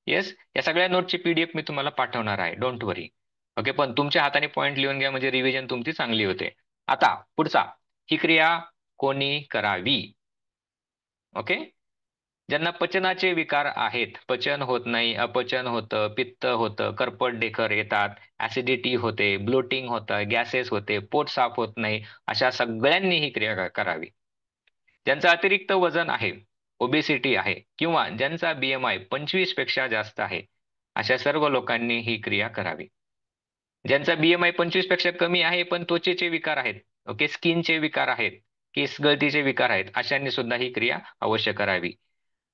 येस, या सगळ्या नोटची PDF मी तुम्हाला पाठवणार आहे, डोंट वरी. ओके, पण तुमच्या हाताने पॉईंट लिहून घ्या, म्हणजे रिव्हिजन तुमची चांगली होते. आता पुढचा, ही क्रिया कोणी करावी? ओके, ज्यांना पचनाचे विकार आहेत, पचन होत नाही, अपचन होतं, पित्त होतं, करपट डेकर येतात, ऍसिडिटी होते, ब्लोटिंग होतं, गॅसेस होते, पोट साफ होत नाही, अशा सगळ्यांनी ही क्रिया करावी. ज्यांचं अतिरिक्त वजन आहे, ओबेसिटी आहे, किंवा ज्यांचा BMI 25 पेक्षा जास्त आहे, अशा सर्व लोकांनी ही क्रिया करावी. ज्यांचा BMI 25 पेक्षा कमी आहे पण त्वचेचे विकार आहेत, ओके, स्किनचे विकार आहेत, केस गळतीचे विकार आहेत, अशांनी सुद्धा ही क्रिया अवश्य करावी.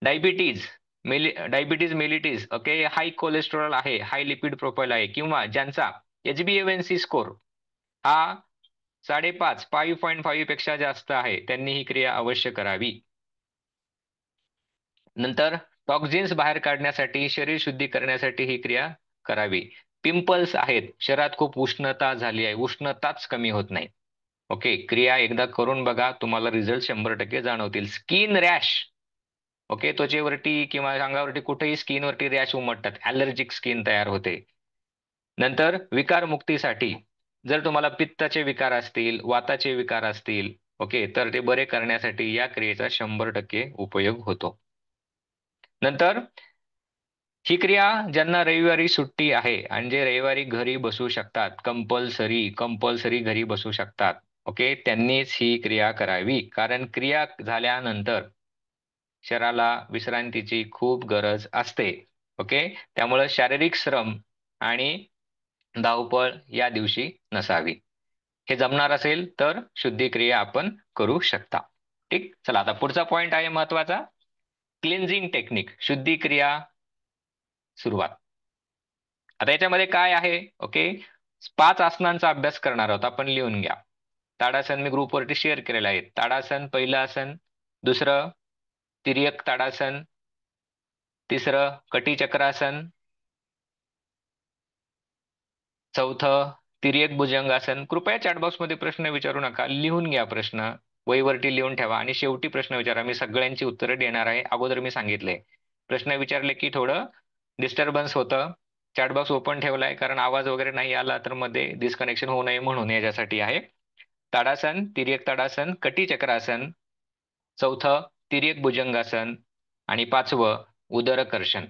डायबिटीज, डायबिटीज मेलिटिस, ओके, हाय कोलेस्टेरॉल आहे, हाय लिपिड प्रोफाईल आहे, किंवा ज्यांचा HbA1c स्कोर हा 5.5 पेक्षा जास्त आहे, त्यांनी ही क्रिया अवश्य करावी. नंतर टॉक्झिन्स बाहेर काढण्यासाठी, शरीर शुद्धी करण्यासाठी ही क्रिया करावी. पिंपल्स आहेत, शरीरात खूप उष्णता झाली आहे, उष्णताच कमी होत नाही, ओके, क्रिया एकदा करून बघा, तुम्हाला रिझल्ट 100% जाणवतील. स्किन रॅश, ओके, त्वचेवरती किंवा अंगावरती कुठेही स्किनवरती रॅश उमटतात, ॲलर्जिक स्किन तयार होते. नंतर विकार मुक्तीसाठी, जर तुम्हाला पित्ताचे विकार असतील, वाताचे विकार असतील, ओके, तर ते बरे करण्यासाठी या क्रियेचा 100% उपयोग होतो. नंतर ही क्रिया ज्यांना रविवारी सुट्टी आहे आणि जे रविवारी घरी बसू शकतात, कंपल्सरी कंपल्सरी घरी बसू शकतात, ओके, त्यांनीच ही क्रिया करावी. कारण क्रिया झाल्यानंतर शरीराला विश्रांतीची खूप गरज असते. ओके, त्यामुळे शारीरिक श्रम आणि धावपळ या दिवशी नसावी. हे जमणार असेल तर शुद्धी क्रिया आपण करू शकता. ठीक, चला आता पुढचा पॉइंट आहे महत्वाचा, क्लिन्झिंग टेक्निक, शुद्धी क्रिया सुरुवात. आता याच्यामध्ये काय आहे, ओके, 5 आसनांचा अभ्यास करणार आहोत आपण, लिहून घ्या. ताडासन मी ग्रुपवरती शेअर केलेलं आहे. ताडासन पहिलं आसन, दुसरं तिर्यक ताडासन, तिसरं कटिचक्रासन, चौथं तिर्यक भुजंगासन. कृपया चॅटबॉक्समध्ये प्रश्न विचारू नका, लिहून घ्या प्रश्न, वहीवरती लिहून ठेवा आणि शेवटी प्रश्न विचारा. मी सगळ्यांची उत्तरं देणार आहे, अगोदर मी सांगितलंय. प्रश्न विचारले की थोडं डिस्टर्बन्स होतं. चॅटबॉक्स ओपन ठेवलाय कारण आवाज वगैरे नाही आला तर मध्ये डिस्कनेक्शन होऊ नये म्हणून, याच्यासाठी आहे. ताडासन, तिर्यक ताडासन, कटिचक्रासन, चौथं तिर्यक भुजंगासन आणि पाचवं उदरकर्षण.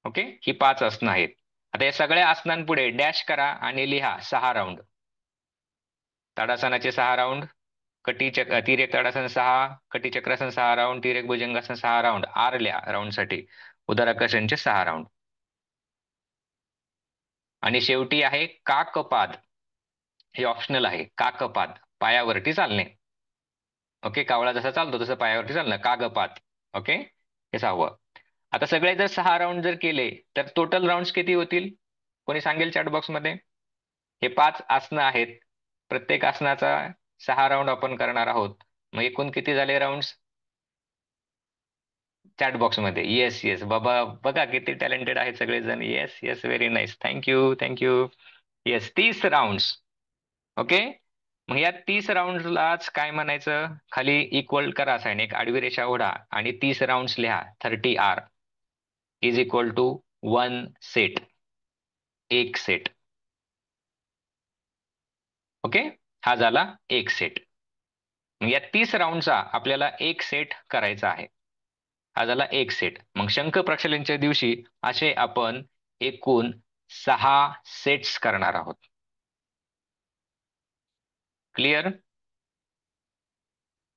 ओके, ही 5 आसनं आहेत. आता या सगळ्या आसनांपुढे डॅश करा आणि लिहा 6 राऊंड. ताडासनाचे 6 राऊंड, तिर्यक ताडासन 6, कटिचक्रासन 6 राऊंड, तिर्यक भुजंगासन 6 राऊंड, आर लिहा राऊंडसाठी, उदराकर्षणचे 6 राऊंड. आणि शेवटी आहे काकपाद. हे ऑप्शनल आहे. काकपाद, पायावरती चालणे. ओके, कावळा जसा चालतो तसं पायावरती चालणं, कागपाद. ओके, हे 6वं. आता सगळे जर 6 राऊंड जर केले तर टोटल राऊंड किती होतील, कोणी सांगेल चॅटबॉक्स मध्ये? हे 5 आसनं आहेत, प्रत्येक आसनाचा 6 राऊंड आपण करणार आहोत, मग एकूण किती झाले राऊंड? चॅटबॉक्स मध्ये येस येस बाबा, बघा किती टॅलेंटेड आहेत सगळेजण. Yes yes, very nice, thank you thank you. Yes, 30 round. Okay, मग या 30 राऊंडलाच काय म्हणायचं, खाली इक्वल करा साइन, एक आडवी रेषा ओढा आणि 30 राऊंड लिहा. 30R is equal to 1 set, एक सेट. ओके, हा झाला एक सेट. मग या 30 राऊंडचा आपल्याला एक सेट करायचा आहे. हा झाला एक सेट. मग शंख प्रक्षालनच्या दिवशी असे आपण एकूण 6 सेट्स करणार आहोत. क्लिअर?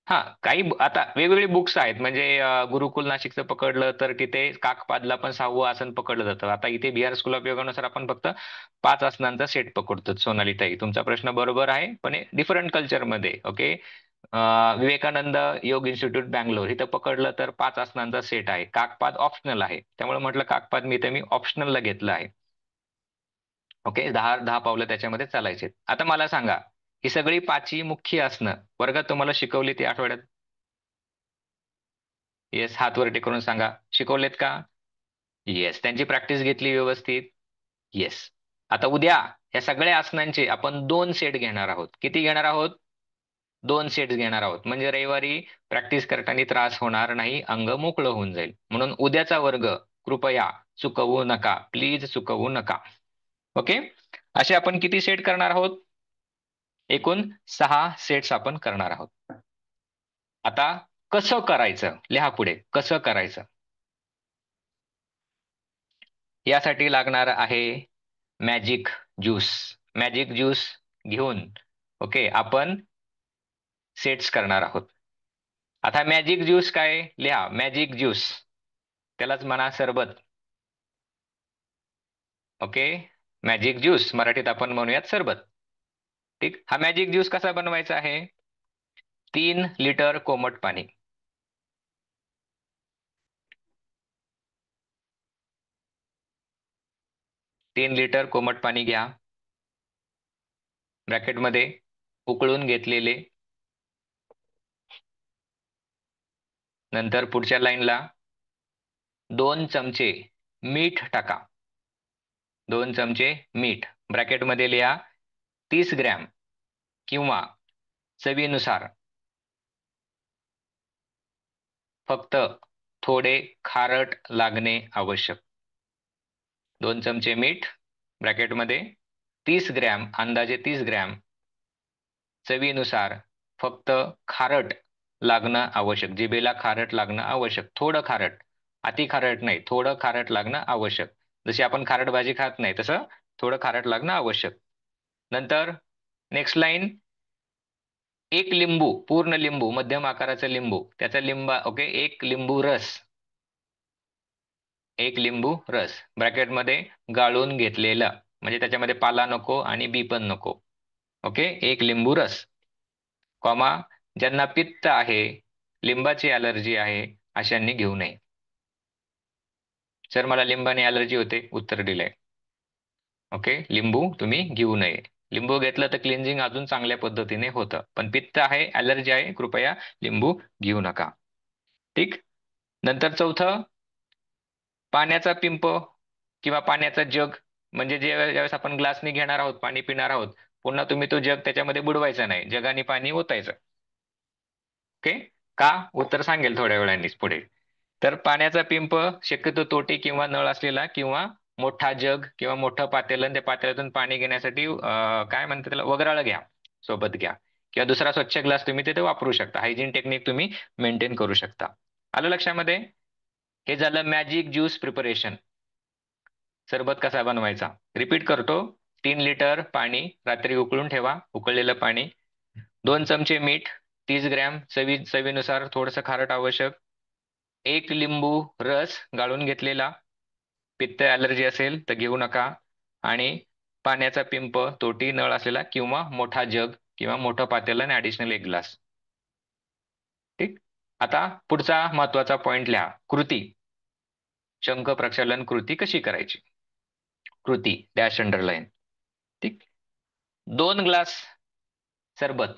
हा, काही आता वेगवेगळे बुक्स आहेत, म्हणजे गुरुकुल नाशिकचं पकडलं तर तिथे काकपादला पण 6वं आसन पकडलं जातं. आता इथे बिहार स्कूल ऑफ योगानुसार आपण फक्त 5 आसनांचा सेट पकडतो. सोनाली ताई, तुमचा प्रश्न बरोबर आहे, पण डिफरंट कल्चरमध्ये. ओके, विवेकानंद योग इन्स्टिट्यूट बँगलोर इथं पकडलं तर 5 आसनांचा सेट आहे. काकपाद ऑप्शनल आहे, त्यामुळे म्हटलं काकपाद मी ऑप्शनलला घेतलं आहे. ओके, 10 पावलं त्याच्यामध्ये चालायचे. आता मला सांगा, ही सगळी 5 मुख्य आसनं वर्गात तुम्हाला शिकवली ती आठवड्यात? येस, हात वरती करून सांगा, शिकवलेत का? येस, त्यांची प्रॅक्टिस घेतली व्यवस्थित? येस. आता उद्या या सगळ्या आसनांचे आपण 2 सेट घेणार आहोत. किती घेणार आहोत? 2 सेट घेणार आहोत, म्हणजे रविवारी प्रॅक्टिस करताना त्रास होणार नाही, अंग मोकळं होऊन जाईल. म्हणून उद्याचा वर्ग कृपया चुकवू नका, प्लीज चुकवू नका. ओके, असे आपण किती सेट करणार आहोत? एकूण 6 सेट्स आपण करणार आहोत. आता कसं करायचं, लिहा पुढे, कसं करायचं. यासाठी लागणार आहे मॅजिक ज्यूस. मॅजिक ज्यूस घेऊन ओके आपण सेट्स करणार आहोत. आता मॅजिक ज्यूस काय, लिहा मॅजिक ज्यूस, त्यालाच म्हणा सरबत. ओके, मॅजिक ज्यूस मराठीत आपण म्हणूयात सरबत. ठीक, हा मॅजिक ज्यूस कसा बनवायचा आहे? 3 लिटर कोमट पाणी, 3 लिटर कोमट पाणी घ्या. ब्रॅकेटमध्ये उकळून घेतलेले. नंतर पुढच्या लाईनला 2 चमचे मीठ टाका. 2 चमचे मीठ, ब्रॅकेटमध्ये लिहा 30 ग्रॅम किंवा चवीनुसार. फक्त थोडे खारट लागणे आवश्यक. 2 चमचे मीठ, ब्रॅकेटमध्ये 30 ग्रॅम, अंदाजे 30 ग्रॅम, चवीनुसार, फक्त खारट लागणं आवश्यक, जिभेला खारट लागणं आवश्यक, थोडं खारट, अति खारट नाही, थोडं खारट लागणं आवश्यक. जशी आपण खारट भाजी खात नाही तसं थोडं खारट लागणं आवश्यक. नंतर नेक्स्ट लाईन, 1 लिंबू, पूर्ण लिंबू, मध्यम आकाराचा लिंबू, त्याचा ओके, 1 लिंबू रस, 1 लिंबू रस, ब्रॅकेटमध्ये गाळून घेतलेला. म्हणजे त्याच्यामध्ये पाला नको आणि बी पण नको. ओके, एक लिंबू रस, कॉमा, ज्यांना पित्त आहे, लिंबाची ॲलर्जी आहे, अशांनी घेऊ नये. सर मला लिंबाने ॲलर्जी होते, उत्तर दिलंय. ओके, लिंबू तुम्ही घेऊ नये. लिंबू घेतलं तर क्लिन्झिंग अजून चांगल्या पद्धतीने होतं, पण पित्त आहे, ॲलर्जी आहे, कृपया लिंबू घेऊ नका. ठीक. नंतर चौथं, पाण्याचा पिंप किंवा पाण्याचा जग, म्हणजे ज्यावेळेस आपण ग्लासनी घेणार आहोत, पाणी पिणार आहोत, पुन्हा तुम्ही तो जग त्याच्यामध्ये बुडवायचा नाही, जगाने पाणी ओतायचं. ओके. का? उत्तर सांगेल थोड्या वेळानेच पुढे. तर पाण्याचा पिंप शक्यतो तोटी किंवा नळ असलेला किंवा मोठा जग किंवा मोठं पातेलं, त्या पातेल्यातून पाणी घेण्यासाठी काय म्हणतात त्याला, वगराळ घ्या, सोबत घ्या, किंवा दुसरा स्वच्छ ग्लास तुम्ही तिथे वापरू शकता. हायजीन टेक्निक तुम्ही मेंटेन करू शकता. आलं लक्षामध्ये? हे झालं मॅजिक ज्यूस प्रिपरेशन, सरबत कसा बनवायचा. रिपीट करतो. 3 लिटर पाणी रात्री उकळून ठेवा, उकळलेलं पाणी, 2 चमचे मीठ, 30 ग्रॅम चवीनुसार थोडंसं खारट आवश्यक, 1 लिंबू रस गाळून घेतलेला, पित्त ॲलर्जी असेल तर घेऊ नका, आणि पाण्याचा पिंप तोटी नळ असलेला किंवा मोठा जग किंवा मोठं पातेलं आणि ॲडिशनल 1 ग्लास. ठीक. आता पुढचा महत्वाचा पॉइंट लिहा, कृती. शंख प्रक्षालन कृती कशी करायची. कृती डॅश अंडरलाईन. ठीक. 2 ग्लास सरबत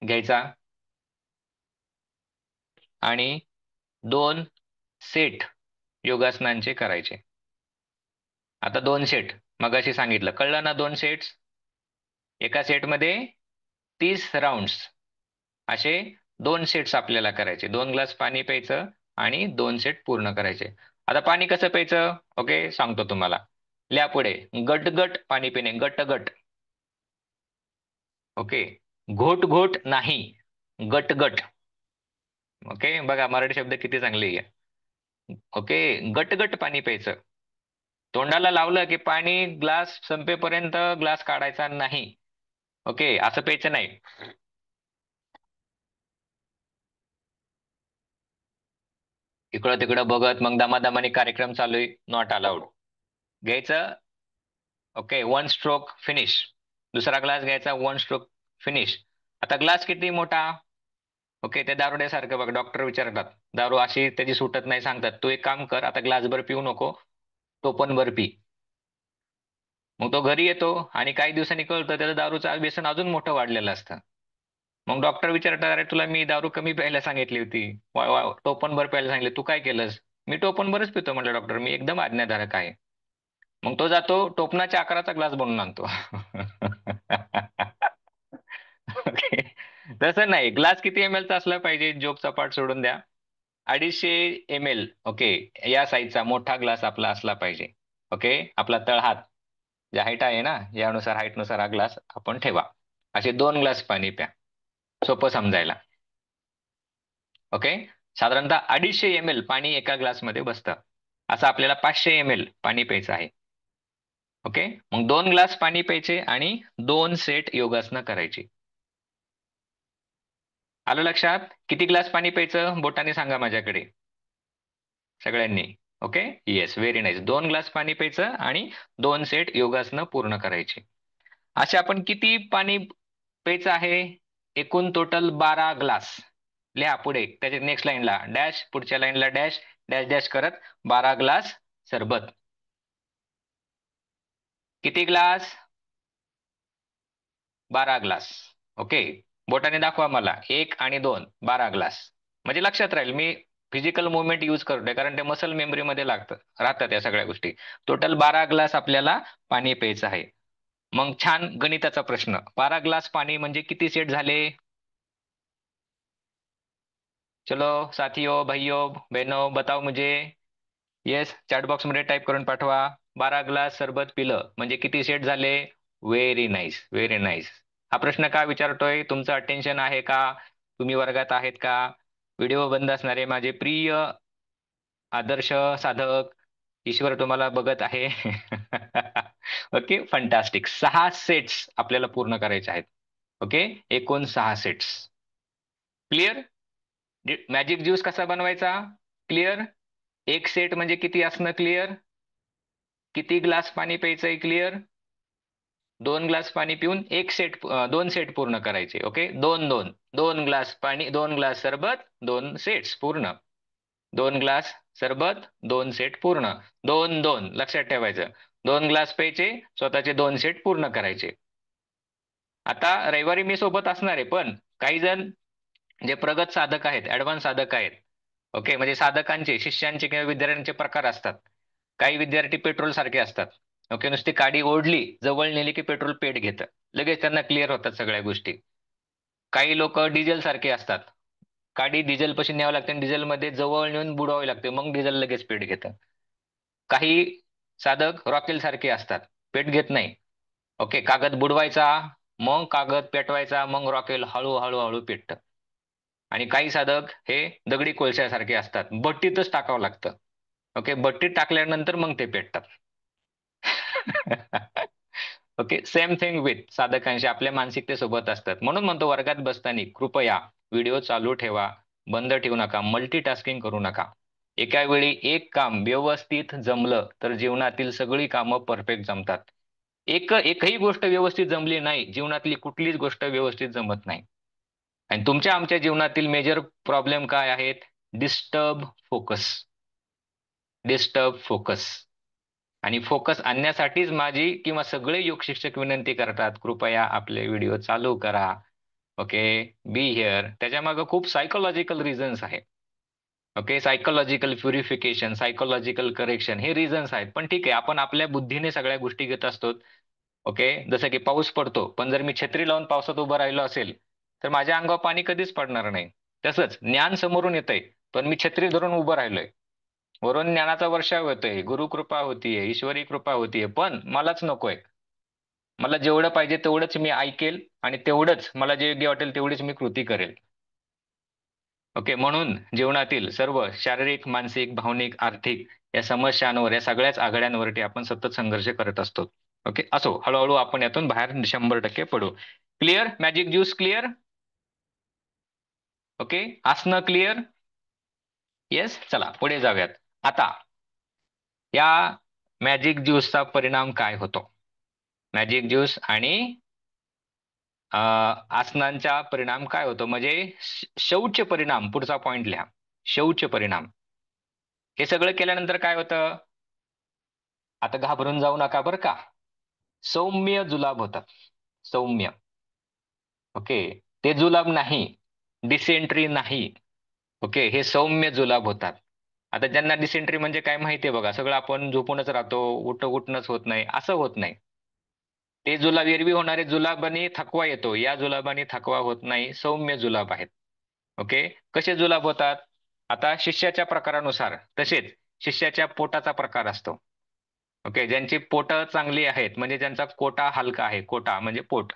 घ्यायचा आणि 2 सेट योगासनांचे करायचे. आता 2 सेट मगाशी सांगितलं, कळलं ना? 2 सेट्स, एका सेटमध्ये 30 राऊंड्स, असे 2 सेट्स आपल्याला करायचे. 2 ग्लास पाणी प्यायचं आणि 2 सेट पूर्ण करायचे. आता पाणी कसं प्यायचं? ओके, सांगतो तुम्हाला. लिहा पुढे, गट गट पाणी पिणे, गट गट. ओके, घोट घोट नाही, गट गट. ओके, बघा मराठी शब्द किती चांगले आहे. ओके, गट गट पाणी प्यायचं. तोंडाला लावलं की पाणी ग्लास संपेपर्यंत ग्लास काढायचा नाही. ओके, असं प्यायचं नाही. इकडं तिकडं बघत मग दमादमाने कार्यक्रम चालू आहे, नॉट अलाउड. घ्यायचं. Okay, 1 stroke finish. दुसरा ग्लास घ्यायचा, 1 स्ट्रोक फिनिश. आता ग्लास किती मोठा? ओके, ते दारुड्यासारखं बघ, डॉक्टर विचारतात दारू अशी त्याची सुटत नाही, सांगतात तू एक काम कर, आता ग्लासभर पिऊ नको, टोपणभर पी. मग तो घरी येतो आणि काही दिवसांनी कळतं त्याचं दारूचं व्यसन अजून मोठं वाढलेलं असतं. मग डॉक्टर विचारतात, अरे तुला मी दारू कमी प्यायला सांगितली होती, टोपणभर प्यायला सांगितले, तू काय केलंस? मी टोपणभरच पितो, म्हटलं डॉक्टर, मी एकदम आज्ञाधारक आहे. मग तो जातो टोपणाच्या आकाराचा ग्लास बनवून आणतो. ओके, तसं नाही. ग्लास किती एम एलचा असला पाहिजे? जोकचा पार्ट सोडून द्या. 250 ml. ओके, या साईजचा मोठा ग्लास आपला असला पाहिजे. ओके, आपला तळहात जे हाईट आहे ना, यानुसार हाईटनुसार हा ग्लास आपण ठेवा. असे 2 ग्लास पाणी प्या, सोपं समजायला. ओके, साधारणतः 250 ml पाणी एका ग्लासमध्ये बसतं. असं आपल्याला 500 ml पाणी प्यायचं आहे. ओके, मग 2 ग्लास पाणी प्यायचे आणि 2 सेट योगासनं करायची. आलं लक्षात? किती ग्लास पाणी प्यायचं बोटाने सांगा माझ्याकडे सगळ्यांनी. Okay, yes, very nice. 2 glass पाणी प्यायचं आणि 2 सेट योगासनं पूर्ण करायची. असे आपण किती पाणी प्यायचं आहे? एकूण टोटल 12 ग्लास. लिहा पुढे त्याच्या नेक्स्ट लाईनला डॅश, पुढच्या लाईनला डॅश, डॅश डॅश करत 12 ग्लास सरबत. किती ग्लास? 12 ग्लास. ओके, बोटाने दाखवा मला, 1 आणि 2, 12 ग्लास. म्हणजे लक्षात राहील, मी फिजिकल मुवमेंट यूज करतोय कारण ते मसल मेमरीमध्ये राहतात या सगळ्या गोष्टी. टोटल 12 ग्लास आपल्याला पाणी प्यायचं आहे. मग छान गणिताचा प्रश्न, 12 ग्लास पाणी म्हणजे किती सेट झाले? चलो साथियो, भाइयों बहनों, बताओ मुझे. येस, चॅट बॉक्स मध्ये टाईप करून पाठवा. 12 ग्लास सरबत पिलं म्हणजे किती सेट झाले? Very nice, very nice. हा प्रश्न का विचारतोय? तुमचं अटेन्शन आहे का? तुम्ही वर्गात आहेत का? व्हिडिओ बंद असणारे माझे प्रिय आदर्श साधक, ईश्वर तुम्हाला बघत आहे. Okay, fantastic. 6 सेट्स आपल्याला पूर्ण करायचे आहेत. ओके, एकूण 6 सेट्स. क्लिअर? मॅजिक ज्यूस कसा बनवायचा? क्लिअर? 1 सेट म्हणजे किती असणं क्लिअर? किती ग्लास पाणी प्यायचंय? क्लिअर? 2 ग्लास पाणी पिऊन 2 सेट पूर्ण करायचे. ओके, 2 ग्लास पाणी, 2 ग्लास सरबत, 2 सेट्स पूर्ण. 2 ग्लास सरबत, 2 सेट पूर्ण. 2 2 लक्षात ठेवायचं. 2 ग्लास प्यायचे, स्वतःचे 2 सेट पूर्ण करायचे. आता रविवारी मी सोबत असणार आहे, पण काही जण जे प्रगत साधक आहेत, ऍडव्हान्स साधक आहेत, ओके, म्हणजे साधकांचे, शिष्यांचे किंवा विद्यार्थ्यांचे प्रकार असतात. काही विद्यार्थी पेट्रोल सारखे असतात. ओके, नुसती काडी ओढली, जवळ नेली की पेट्रोल पेट घेतं, लगेच त्यांना क्लिअर होतात सगळ्या गोष्टी. काही लोक डिझेल सारखे असतात. काडी डिझेल पाशी न्यावं लागते आणि डिझेलमध्ये जवळ नेऊन बुडवावे लागते, मग डिझेल लगेच पेट घेतं. काही साधक रॉकेल सारखे असतात, पेट घेत नाही. ओके, कागद बुडवायचा, मग कागद पेटवायचा, मग रॉकेल हळू हळू हळू पेटतं. आणि काही साधक हे दगडी कोळशासारखे असतात, भट्टीतच टाकावं लागतं. ओके, भट्टीत टाकल्यानंतर मग ते पेटतात. ओके, सेम थिंग विथ साधकांशी आपल्या मानसिकतेसोबत असतात. म्हणून म्हणतो वर्गात बसताना कृपया व्हिडिओ चालू ठेवा, बंद ठेवू नका, मल्टीटास्किंग करू नका. एका वेळी एक काम व्यवस्थित जमलं तर जीवनातील सगळी कामं परफेक्ट जमतात. एकही गोष्ट व्यवस्थित जमली नाही, जीवनातली कुठलीच गोष्ट व्यवस्थित जमत नाही. आणि तुमच्या आमच्या जीवनातील मेजर प्रॉब्लेम काय आहेत? Disturb focus. Disturb focus. आणि फोकस आणण्यासाठीच माझी किंवा सगळे योग शिक्षक विनंती करतात, कृपया आपले व्हिडिओ चालू करा. Okay, be here. त्याच्या मागे खूप सायकोलॉजिकल रिझन्स आहे. Okay, psychological purification, psychological correction, हे रिझन्स आहेत. पण ठीक आहे, आपण आपल्या बुद्धीने सगळ्या गोष्टी घेत असतो. ओके, जसं की पाऊस पडतो, पण जर मी छत्री लावून पावसात उभं राहिलो असेल तर माझ्या अंगावर पाणी कधीच पडणार नाही. तसंच ज्ञान समोरून येतंय, पण मी छत्री धरून उभं राहिलोय, वरून ज्ञानाचा वर्षाव होतोय, गुरुकृपा होतीये, ईश्वरी कृपा होतीये, पण मलाच नकोय. मला जेवढं पाहिजे तेवढंच मी ऐकेल आणि तेवढंच मला जे योग्य वाटेल तेवढीच मी कृती करेल. ओके, म्हणून जीवनातील सर्व शारीरिक, मानसिक, भावनिक, आर्थिक या समस्यांवर, या सगळ्याच आघाड्यांवरती आपण सतत संघर्ष करत असतो. ओके, असो, हळूहळू आपण यातून बाहेर 100% पडू. Clear? Magic juice clear? Okay, आसनं क्लिअर? येस, चला पुढे जाऊयात. आता या मॅजिक ज्यूसचा परिणाम काय होतो? मॅजिक ज्यूस आणि आसनांचा परिणाम काय होतो, म्हणजे शौच परिणाम, पुढचा पॉइंट लिहा. शौच परिणाम. हे सगळं केल्यानंतर काय होतं? आता घाबरून जाऊ नका बरं का. सौम्य जुलाब होतात. सौम्य. ओके, ते जुलाब नाही, डिसेंट्री नाही. ओके, हे सौम्य जुलाब होतात. आता ज्यांना डिसेंट्री म्हणजे काय माहितीये बघा, सगळं आपण झोपूनच राहतो, उठणंच होत नाही, असं होत नाही. ते जुलाब, एरवी होणारे जुलाबाने थकवा येतो, या जुलाबाने थकवा होत नाही, सौम्य जुलाब आहेत. ओके, कसे जुलाब होतात? आता शिष्याच्या प्रकारानुसार, तसेच शिष्याच्या पोटाचा प्रकार असतो. ओके, ज्यांची पोट चांगली आहेत, म्हणजे ज्यांचा कोटा हलका आहे, कोटा म्हणजे पोट,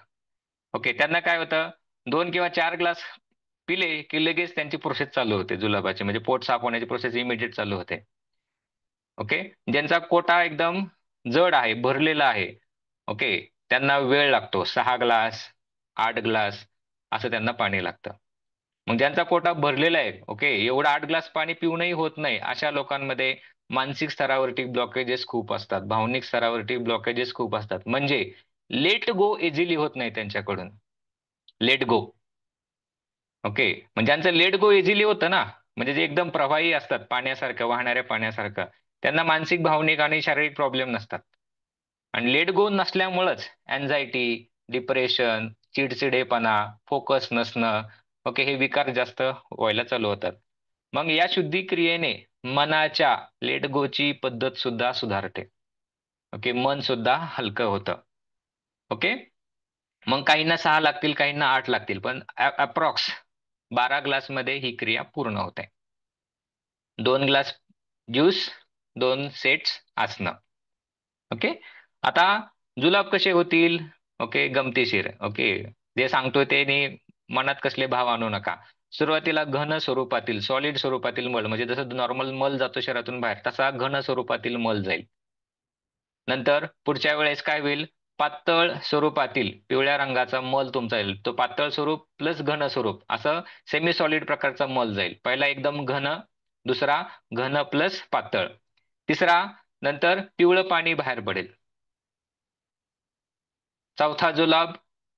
ओके, त्यांना काय होतं, 2 किंवा 4 ग्लास पिले की लगेच त्यांची प्रोसेस चालू होते जुलाबाची, म्हणजे पोट साफ होण्याची प्रोसेस इमिडिएट चालू होते. ओके, ज्यांचा कोटा एकदम जड आहे, भरलेला आहे, ओके, त्यांना वेळ लागतो, 6 ग्लास, 8 ग्लास असं त्यांना पाणी लागतं. मग ज्यांचा कोटा भरलेला आहे, ओके, एवढं 8 ग्लास पाणी पिऊनही होत नाही, अशा लोकांमध्ये मानसिक स्तरावरती ब्लॉकेजेस खूप असतात, भावनिक स्तरावरती ब्लॉकेजेस खूप असतात, म्हणजे लेट गो इझिली होत नाही त्यांच्याकडून. Let go. ओके, म्हणजे ज्यांचं लेट गो इझिली होतं ना, म्हणजे जे एकदम प्रवाही असतात, पाण्यासारखं, वाहणाऱ्या पाण्यासारखं, त्यांना मानसिक, भावनिक आणि शारीरिक प्रॉब्लेम नसतात. आणि लेट गो नसल्यामुळंच अँझायटी, डिप्रेशन, चिडचिडेपणा, फोकस नसणं, ओके, हे विकार जास्त व्हायला चालू होतात. मग या शुद्धी क्रियेने मनाच्या लेट गोची पद्धत सुद्धा सुधारते. ओके, मन सुद्धा हलकं होतं. ओके, मग काहींना 6 लागतील, काहींना 8 लागतील, पण अप्रॉक्स 12 ग्लासमध्ये ही क्रिया पूर्ण होते. 2 ग्लास ज्यूस, 2 सेट्स आसनं. ओके, आता जुलाब कसे होतील? ओके, गमतीशीर. ओके, जे सांगतोय ते मनात कसले भाव आणू नका. सुरुवातीला घन स्वरूपातील, सॉलिड स्वरूपातील मल, म्हणजे जसं नॉर्मल मल जातो शरीरातून बाहेर, तसा घन स्वरूपातील मल जाईल. नंतर पुढच्या वेळेस काय होईल? पातळ स्वरूपातील पिवळ्या रंगाचा मल तुमचा येईल. तो पातळ स्वरूप प्लस घन स्वरूप असं सेमी सॉलिड प्रकारचा मल जाईल. पहिला एकदम घन, दुसरा घन प्लस पातळ, तिसरा नंतर पिवळं पाणी बाहेर पडेल. चौथा जुलाब,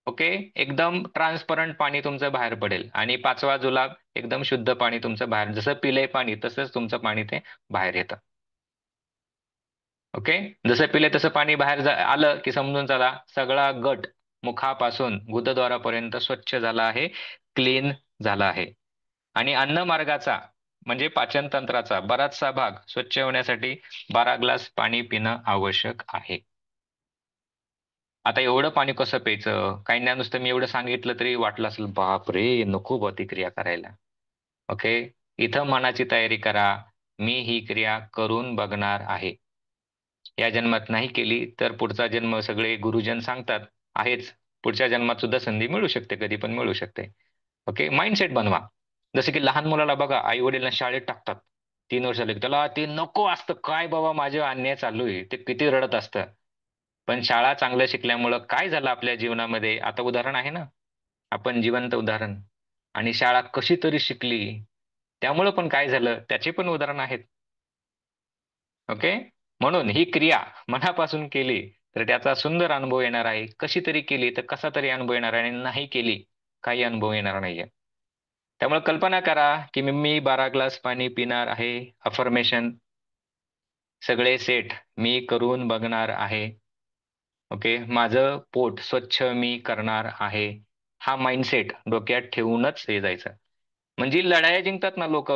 ओके, एकदम ट्रान्सपरंट पाणी तुमचं बाहेर पडेल. आणि पाचवा जुलाब, एकदम शुद्ध पाणी तुमचं बाहेर, जसं पिलंय पाणी तसंच तुमचं पाणी ते बाहेर येतं. ओके, जसं पिले तसं पाणी बाहेर आलं की समजून चला सगळा गट मुखापासून गुदद्वारापर्यंत स्वच्छ झाला आहे, क्लीन झाला आहे. आणि अन्न मार्गाचा म्हणजे पाचन तंत्राचा बराचसा भाग स्वच्छ होण्यासाठी 12 ग्लास पाणी पिणं आवश्यक आहे. आता एवढं पाणी कसं प्यायचं? काहींना नुसतं मी एवढं सांगितलं तरी वाटलं असेल बाप रे नको ती क्रिया करायला. ओके, इथं मनाची तयारी करा. मी ही क्रिया करून बघणार आहे. या जन्मात नाही केली तर पुढचा जन्म सगळे गुरुजन सांगतात आहेच, पुढच्या जन्मात सुद्धा संधी मिळू शकते, कधी पण मिळू शकते. ओके, माइंडसेट बनवा. जसं की लहान मुलाला बघा आई वडील शाळेत टाकतात, 3 वर्ष झाले की त्याला ते नको असतं, काय बाबा माझ्या अन्याय चालू आहे, ते किती रडत असतं. पण शाळा चांगलं शिकल्यामुळं काय झालं आपल्या जीवनामध्ये, आता उदाहरण आहे ना, आपण जिवंत उदाहरण. आणि शाळा कशी तरी शिकली, त्यामुळं पण काय झालं त्याचे पण उदाहरण आहेत. ओके, म्हणून ही क्रिया मनापासून केली तर त्याचा सुंदर अनुभव येणार आहे, कशी तरी केली तर कसा तरी अनुभव येणार आहे, आणि नाही केली काही अनुभव येणार नाहीये. त्यामुळे कल्पना करा की मी 12 ग्लास पाणी पिणार आहे. अफर्मेशन सगळे सेट मी करून बघणार आहे. ओके, माझं पोट स्वच्छ मी करणार आहे. हा माइंडसेट डोक्यात ठेवूनच हे जायचं. म्हणजे लढाया जिंकतात ना लोक,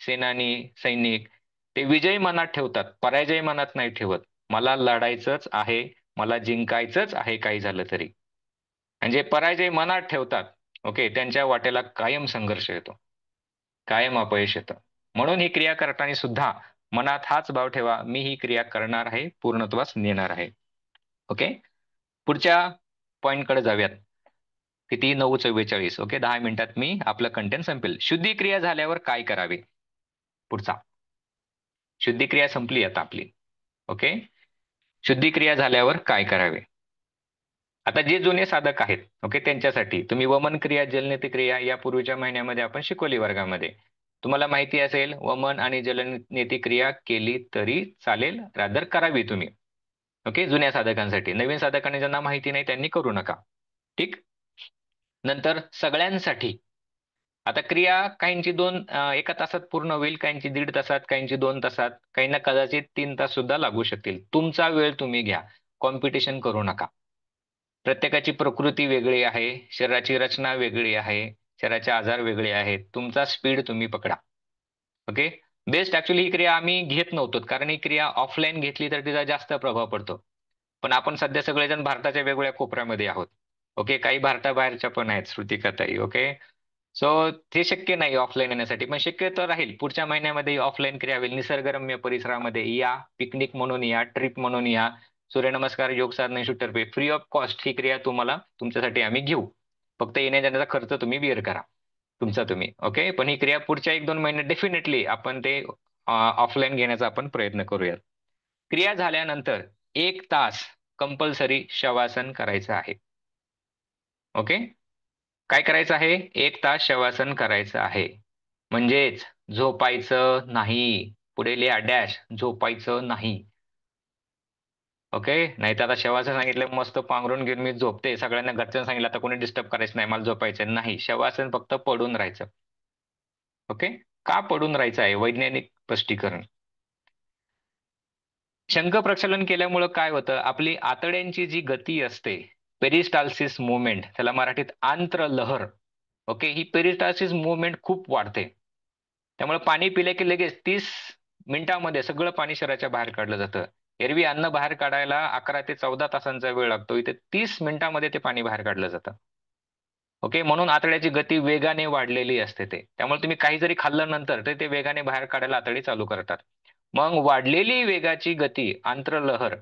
सेनानी, सैनिक, ते विजय मनात ठेवतात, पराजय मनात नाही ठेवत. मला लढायचंच आहे, मला जिंकायचंच आहे काही झालं तरी. म्हणजे पराजय मनात ठेवतात, ओके, त्यांच्या वाटेला कायम संघर्ष येतो, कायम अपयश येतं. म्हणून ही क्रिया करताना सुद्धा मनात हाच भाव ठेवा, मी ही क्रिया करणार आहे, पूर्णत्वास नेणार आहे. ओके, पुढच्या पॉइंटकडे जाऊयात. किती 9:44. ओके, 10 मिनिटात मी आपलं कंटेंट संपेल. शुद्धिक्रिया झाल्यावर काय करावे? पुढचा, शुद्धिक्रिया संपली आता आपली. ओके, शुद्धिक्रिया झाल्यावर काय करावे? आता जे जुने साधक आहेत, ओके, त्यांच्यासाठी तुम्ही वमन क्रिया, जलनेती क्रिया या पूर्वीच्या महिन्यामध्ये आपण शिकवली वर्गामध्ये. तुम्हाला माहिती असेल वमन आणि जलनेती क्रिया केली तरी चालेल, रादर करावी तुम्ही. ओके, जुन्या साधकांसाठी. नवीन साधकांनी ज्यांना माहिती नाही त्यांनी करू नका. ठीक. नंतर सगळ्यांसाठी आता क्रिया काहींची एका तासात पूर्ण होईल, काहींची 1.5 तासात, काहींची 2 तासात, काहींना कदाचित 3 तास सुद्धा लागू शकतील. तुमचा वेळ तुम्ही घ्या, कॉम्पिटिशन करू नका. प्रत्येकाची प्रकृती वेगळी आहे, शरीराची रचना वेगळी आहे, शरीराचे आजार वेगळे आहेत. तुमचा स्पीड तुम्ही पकडा. ओके, बेस्ट ऍक्च्युली ही क्रिया आम्ही घेत नव्हतो, कारण ही क्रिया ऑफलाईन घेतली तर तिचा जास्त प्रभाव पडतो. पण आपण सध्या सगळेजण भारताच्या वेगवेगळ्या कोपऱ्यामध्ये आहोत. ओके, काही भारताबाहेरच्या पण आहेत, श्रुतिकाताई. ओके, सो ते शक्य नाही ऑफलाईन येण्यासाठी, पण शक्य तर राहील पुढच्या महिन्यामध्ये ऑफलाईन क्रिया होईल. निसर्गरम्य परिसरामध्ये या, पिकनिक म्हणून या, ट्रिप म्हणून या. सूर्यनमस्कार, योग साधना, शूटर पे फ्री ऑफ कॉस्ट ही क्रिया तुम्हाला तुमच्यासाठी आम्ही घेऊ. फक्त येण्या जाण्याचा खर्च तुम्ही बिअर करा, तुमचा तुम्ही. ओके, पण ही क्रिया पुढच्या 1-2 महिन्यात डेफिनेटली आपण ते ऑफलाईन घेण्याचा आपण प्रयत्न करूयात. क्रिया झाल्यानंतर 1 तास कंपल्सरी शवासन करायचं आहे. ओके, काय करायचं आहे? 1 तास शवासन करायचं आहे. म्हणजेच झोपायचं नाही. पुढे लिहा डॅश, झोपायचं नाही. ओके, नाही तर आता शवासन सांगितलं मस्त पांघरून घेऊन मी झोपते, सगळ्यांना घरच्यांना सांगितलं आता कोणी डिस्टर्ब करायचं नाही, मला झोपायचं नाही. शवासन फक्त पडून राहायचं. ओके, का पडून राहायचं आहे? वैज्ञानिक स्पष्टीकरण. शंख प्रक्षालन केल्यामुळं काय होतं, आपली आतड्यांची जी गती असते, पेरिस्टाल्सिस मुवमेंट, त्याला मराठीत आंत्रलहर. ओके, ही पेरिस्टाल्सिस मुवमेंट खूप वाढते. त्यामुळे पाणी पिले की लगेच 30 मिनिटामध्ये सगळं पाणी शरीराच्या बाहेर काढलं जातं. एरवी अन्न बाहेर काढायला 11 ते 14 तासांचा वेळ लागतो, इथे 30 मिनिटामध्ये ते पाणी बाहेर काढलं जातं. ओके, म्हणून आतड्याची गती वेगाने वाढलेली असते ते. त्यामुळे तुम्ही काही जरी खाल्लं नंतर तर ते वेगाने बाहेर काढायला आतडी चालू करतात. मग वाढलेली वेगाची गती आंत्रलहर,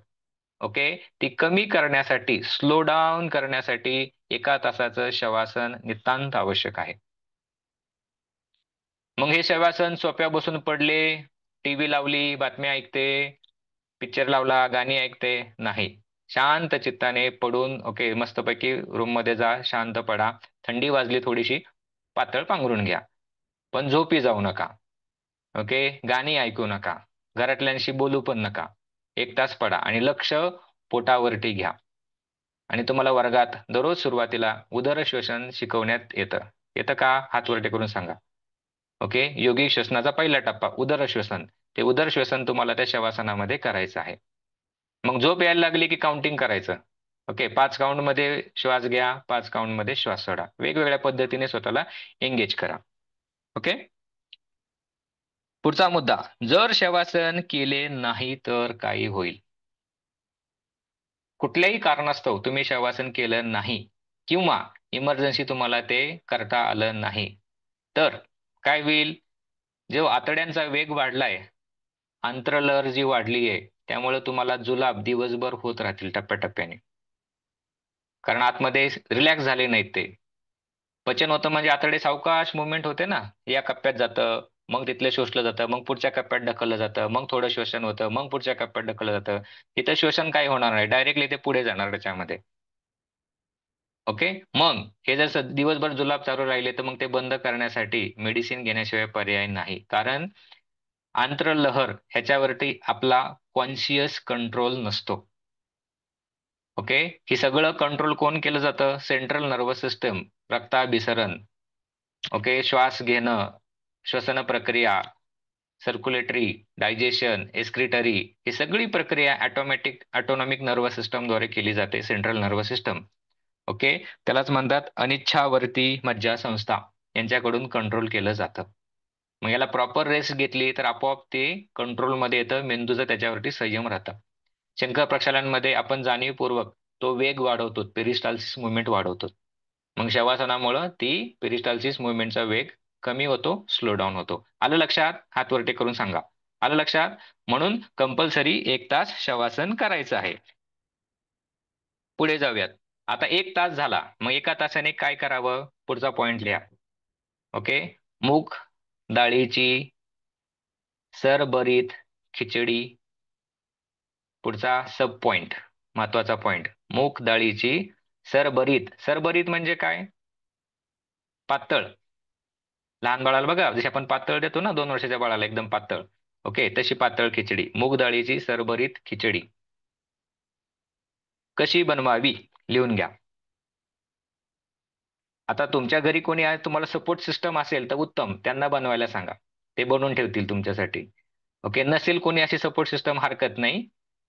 ओके, ती कमी करण्यासाठी, स्लो डाऊन करण्यासाठी 1 तासाचं शवासन नितांत आवश्यक आहे. मग हे शवासन सोप्या बसून पडले, टीव्ही लावली, बातम्या ऐकते, पिक्चर लावला, गाणी ऐकते, नाही. शांत चित्ताने पडून, ओके, मस्तपैकी रूम मध्ये जा, शांत पडा. थंडी वाजली थोडीशी, पातळ पांघरून घ्या. पण झोपी जाऊ नका. ओके, गाणी ऐकू नका. घरातल्यांशी बोलू पण नका. 1 तास पडा आणि लक्ष पोटावरती घ्या. आणि तुम्हाला वर्गात दररोज सुरुवातीला उदर श्वसन शिकवण्यात येतं. येतं का? हात वरती करून सांगा. ओके. योगिक श्वसनाचा पहिला टप्पा उदर श्वसन. ते उदर श्वसन तुम्हाला त्या शवासनामध्ये करायचं आहे. मग झोप यायला लागली की काउंटिंग करायचं. ओके. 5 काउंट मध्ये श्वास घ्या, 5 काउंट मध्ये श्वास सोडा. वेगवेगळ्या पद्धतीने स्वतःला एंगेज करा. ओके. पुढचा मुद्दा, जर शवासन केले नाही तर काय होईल? कुठल्याही कारणास्तव तुम्ही शवासन केलं नाही किंवा इमर्जन्सी तुम्हाला ते करता आलं नाही तर काय होईल? जो आतड्यांचा वेग वाढलाय, आंत्रलहर जी वाढली आहे, त्यामुळे तुम्हाला जुलाब दिवसभर होत राहतील टप्प्याटप्प्याने. कारण आतमध्ये रिलॅक्स झाले नाहीत ते. पचन होतं म्हणजे आतडे सावकाश मुवमेंट होते ना, या कप्प्यात जातं, मग तिथलं शोषलं जातं, मग पुढच्या कप्प्यात ढकललं जातं, मग थोडं श्वसन होतं, मग पुढच्या कप्प्यात ढकललं जातं. इथं श्वसन काही होणार नाही, डायरेक्टली ते पुढे जाणार त्याच्यामध्ये. ओके. मग हे जर दिवसभर जुलाब चालू राहिले तर मग ते बंद करण्यासाठी मेडिसिन घेण्याशिवाय पर्याय नाही. कारण आंत्रलहर ह्याच्यावरती आपला कॉन्शियस कंट्रोल नसतो. ओके. हे सगळं कंट्रोल कोण केलं जातं? सेंट्रल नर्वस सिस्टम, रक्ताभिसरण, ओके, श्वास घेणं, श्वसन प्रक्रिया, सर्क्युलेटरी, डायजेशन, एक्स्क्रिटरी, ही सगळी प्रक्रिया ऑटोनॉमिक नर्वस सिस्टमद्वारे केली जाते, सेंट्रल नर्वस सिस्टम. ओके. त्यालाच म्हणतात अनिच्छावर्ती मज्जासंस्था, यांच्याकडून कंट्रोल केलं जातं. मग याला प्रॉपर रेस्ट घेतली तर आपोआप ते कंट्रोलमध्ये येतं, मेंदूचं त्याच्यावरती संयम राहतं. शंकर प्रक्षालनामध्ये आपण जाणीवपूर्वक तो वेग वाढवतो, पेरिस्टाल्सिस मुवमेंट वाढवतो. मग शवासनामुळं ती पेरिस्टाल्सिस मुवमेंटचा वेग कमी होतो, स्लो डाऊन होतो. आलं लक्षात? हात वरती करून सांगा. आलं लक्षात? म्हणून कंपल्सरी 1 तास शवासन करायचं आहे. पुढे जाऊयात. आता 1 तास झाला, मग 1 तासाने काय करावं? पुढचा पॉइंट लिहा. ओके. मूग डाळीची सरभरीत खिचडी. पुढचा सब पॉइंट, महत्वाचा पॉइंट, मूग डाळीची सरभरीत. सरभरीत म्हणजे काय? पातळ. लहान बाळाला बघा, जशी आपण पातळ देतो ना 2 वर्षाच्या बाळाला, एकदम पातळ. ओके, तशी पातळ खिचडी, मूग डाळीची सरभरीत खिचडी. कशी बनवावी? लिहून घ्या. आता तुमच्या घरी कोणी आहे, तुम्हाला सपोर्ट सिस्टम असेल तर उत्तम, त्यांना बनवायला सांगा, ते बनवून ठेवतील तुमच्यासाठी. ओके. नसेल कोणी अशी सपोर्ट सिस्टम, हरकत नाही.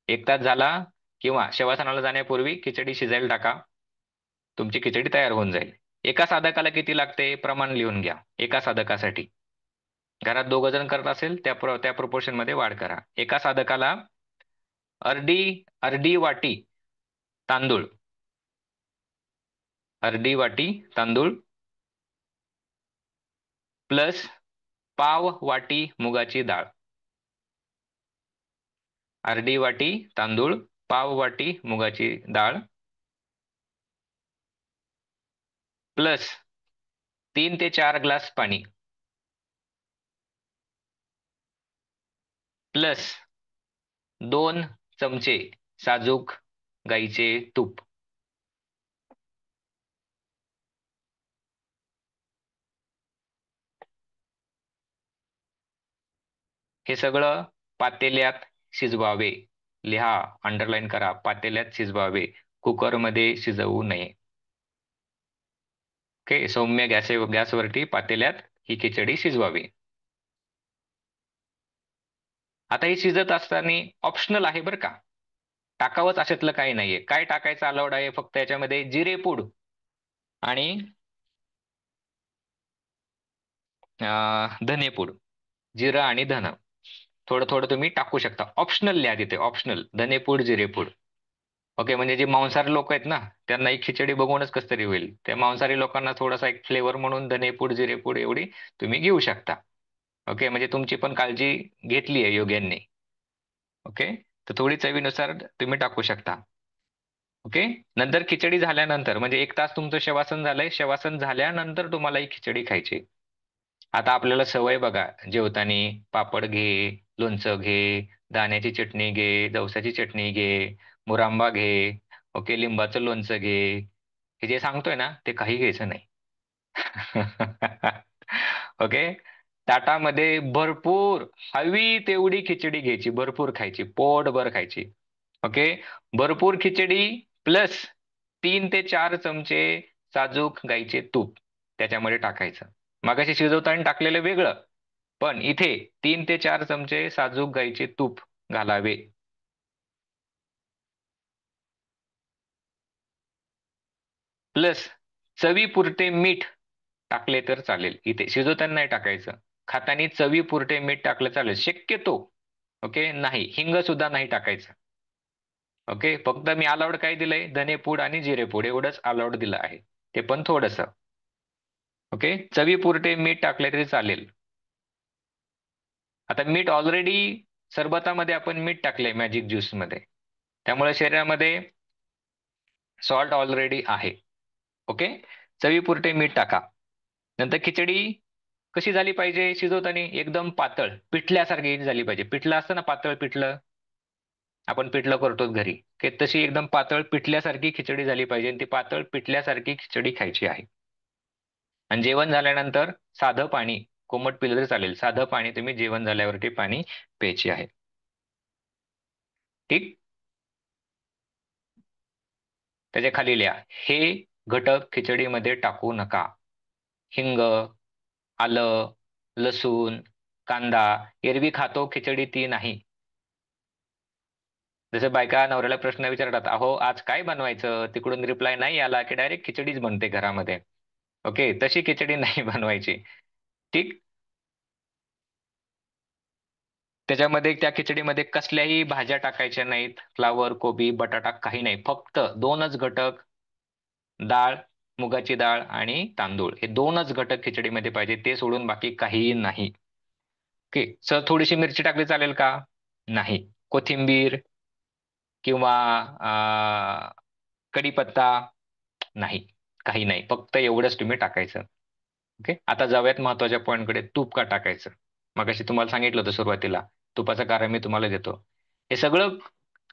1 तास झाला किंवा शवासनाला जाण्यापूर्वी खिचडी शिजायला टाका, तुमची खिचडी तयार होऊन जाईल. एका साधकाला किती लागते प्रमाण लिहून घ्या. एका साधकासाठी घरात 2 जण करत असेल त्या प्रोपोर्शन मध्ये वाढ करा. एका साधकाला अर्धी अर्धी वाटी तांदूळ, अर्धी वाटी तांदूळ प्लस पाव वाटी मुगाची डाळ. अर्धी वाटी तांदूळ, पाव वाटी मुगाची डाळ प्लस 3 ते 4 ग्लास पाणी प्लस 2 चमचे साजूक गाईचे तूप. हे सगळं पातेल्यात शिजवावे. लिहा, अंडरलाईन करा, पातेल्यात शिजवावे, कुकरमध्ये शिजवू नये. ओके. सौम्य गॅसवरती पातेल्यात ही खिचडी शिजवावी. आता ही शिजत असताना ऑप्शनल आहे बरं का, टाकावंच अशातलं काही नाहीये. काय टाकायचं अलाउड आहे? फक्त याच्यामध्ये जिरेपूड आणि धनेपूड, जिरं आणि धन थोडं थोडं तुम्ही टाकू शकता. ऑप्शनल लिहा तिथे, ऑप्शनल, धनेपूड, जिरेपूड. ओके. म्हणजे जे मांसाहारी लोक आहेत ना, त्यांना ही खिचडी बघूनच कसं तरी होईल. त्या मांसाहारी लोकांना थोडासा एक फ्लेवर म्हणून धनेपूड, जिरेपूड एवढी तुम्ही घेऊ शकता. ओके. म्हणजे तुमची पण काळजी घेतली आहे योग्यांनी. ओके. तर थोडी चवीनुसार तुम्ही टाकू शकता. ओके. नंतर खिचडी झाल्यानंतर, म्हणजे 1 तास तुमचं शवासन झालंय, शवासन झाल्यानंतर तुम्हाला ही खिचडी खायची. आता आपल्याला सवय बघा, जेवतानी पापड घे, लोणचं घे, दाण्याची चटणी घे, जवसाची चटणी घे, मुरांबा घे, ओके, लिंबाचं लोणचं घे. हे जे सांगतोय ना, ते काही घ्यायचं नाही. ओके. ताटामध्ये भरपूर हवी तेवढी खिचडी घ्यायची, भरपूर खायची, पोटभर खायची. ओके. भरपूर खिचडी प्लस 3 ते 4 चमचे साजूक गाईचे तूप त्याच्यामध्ये टाकायचं. मगाशी शिजवताना टाकलेलं वेगळं, पण इथे 3 ते 4 चमचे साजूक गाईचे तूप घालावे. प्लस चवीपुरते मीठ टाकले तर चालेल. इथे शिजवताना नाही टाकायचं. खाताना चवीपुरते मीठ टाकलं चालेल शक्यतो. ओके. नाही, हिंग सुद्धा नाही टाकायचं. ओके. फक्त मी अलाउड काय दिलंय, धनेपूड आणि जिरेपूड एवढंच अलाउड दिलं आहे, ते पण थोडंसं. ओके. चवीपुरते मीठ टाकले तरी चालेल. आता मीठ ऑलरेडी सरबतामध्ये आपण मीठ टाकलंय मॅजिक ज्यूस मध्ये, त्यामुळे शरीरामध्ये सॉल्ट ऑलरेडी आहे. ओके. चवीपुरते मीठ टाका. नंतर खिचडी कशी झाली पाहिजे शिजवताना, एकदम पातळ पिठल्यासारखी झाली पाहिजे. पिठलं असतं ना, पातळ पिठलं आपण पिठलं करतो घरी, की तशी एकदम पातळ पिठल्यासारखी खिचडी झाली पाहिजे. आणि ती पातळ पिठल्यासारखी खिचडी खायची आहे. आणि जेवण झाल्यानंतर साधं पाणी, कोमट पिलं तरी चालेल, साधं पाणी तुम्ही जेवण झाल्यावरती पाणी प्यायची आहे. ठीक. त्याच्या खाली लिहा, हे घटक खिचडीमध्ये टाकू नका. हिंग, आलं, लसूण, कांदा एरवी खातो खिचडी ती नाही. जसं बायका नवऱ्याला प्रश्न विचारतात, अहो आज काय बनवायचं, तिकडून रिप्लाय नाही आला की डायरेक्ट खिचडीच बनते घरामध्ये. ओके. तशी खिचडी नाही बनवायची. ठीक. त्याच्यामध्ये त्या खिचडीमध्ये कसल्याही भाज्या टाकायच्या नाहीत, फ्लावर, कोबी, बटाटा काही नाही. फक्त दोनच घटक, डाळ, मुगाची डाळ आणि तांदूळ, हे दोनच घटक खिचडीमध्ये पाहिजे, ते सोडून बाकी काहीही नाही. ओके. सर थोडीशी मिरची टाकली चालेल का? नाही. कोथिंबीर किंवा कढीपत्ता नाही, काही नाही. फक्त एवढंच तुम्ही टाकायचं. ओके. आता जाऊयात महत्वाच्या पॉईंटकडे, तूप का टाकायचं. मगाशी तुम्हाला सांगितलं होतं सुरुवातीला, तुपाचं कारण मी तुम्हाला देतो. हे सगळं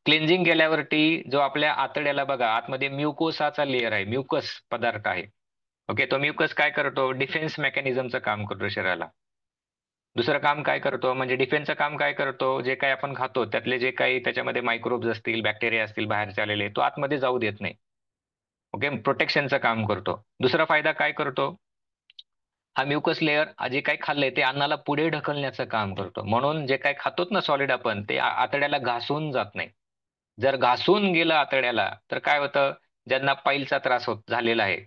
क्लिन्झिंग केल्यावरती जो आपल्या आतड्याला बघा, आतमध्ये म्युकोसाचा लेअर आहे, म्युकस पदार्थ आहे. ओके. तो म्युकस काय करतो, डिफेन्स मेकॅनिझमचं काम करतो शरीराला. दुसरं काम काय करतो, म्हणजे डिफेन्सचं काम काय करतो, जे काही आपण खातो त्यातले जे काही त्याच्यामध्ये मायक्रोब्स असतील, बॅक्टेरिया असतील बाहेरचे आलेले, तो आतमध्ये जाऊ देत नाही. ओके. प्रोटेक्शनचं काम करतो. दुसरा फायदा काय करतो, हा म्युकस लेअर जे काही खाल्लंय ते अन्नाला पुढे ढकलण्याचं काम करतो. म्हणून जे काही खातोत ना सॉलिड आपण, ते आतड्याला घासून जात नाही. जर घासून गेलं आतड्याला तर काय होतं, ज्यांना पाईलचा त्रास होत झालेला आहे,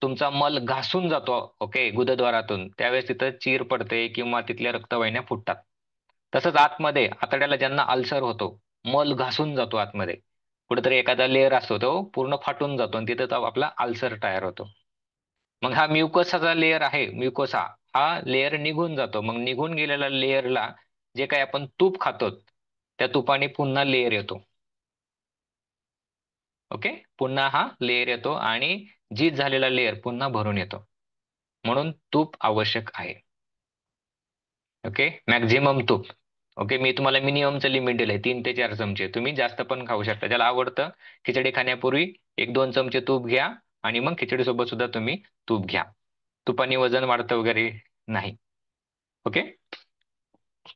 तुमचा मल घासून जातो ओके गुदद्वारातून, त्यावेळेस तिथं चीर पडते किंवा तिथल्या रक्तवाहिन्या फुटतात. तसंच आतमध्ये आतड्याला ज्यांना अल्सर होतो, मल घासून जातो आतमध्ये, कुठेतरी एखादा लेअर असतो तो पूर्ण फाटून जातो आणि तिथं तो आपला अल्सर तयार होतो. मग हा म्युकोसाचा लेअर आहे, म्युकोसा हा लेअर निघून जातो. मग निघून गेलेल्या लेअरला जे काही आपण तूप खातो त्या तुपाने पुन्हा लेअर येतो. ओके. पुन्हा हा लेअर येतो आणि झीज झालेला लेअर पुन्हा भरून येतो. म्हणून तूप आवश्यक आहे. ओके. मॅक्झिमम तूप. ओके. मी तुम्हाला मिनिममचं लिमिट दिलंय 3 ते 4 चमचे. तुम्ही जास्त पण खाऊ शकता. ज्याला आवडतं खिचडी खाण्यापूर्वी 1-2 चमचे तूप घ्या आणि मग खिचडी सोबत सुद्धा तुम्ही तूप घ्या. तुपाने वजन वाढतं वगैरे नाही. ओके.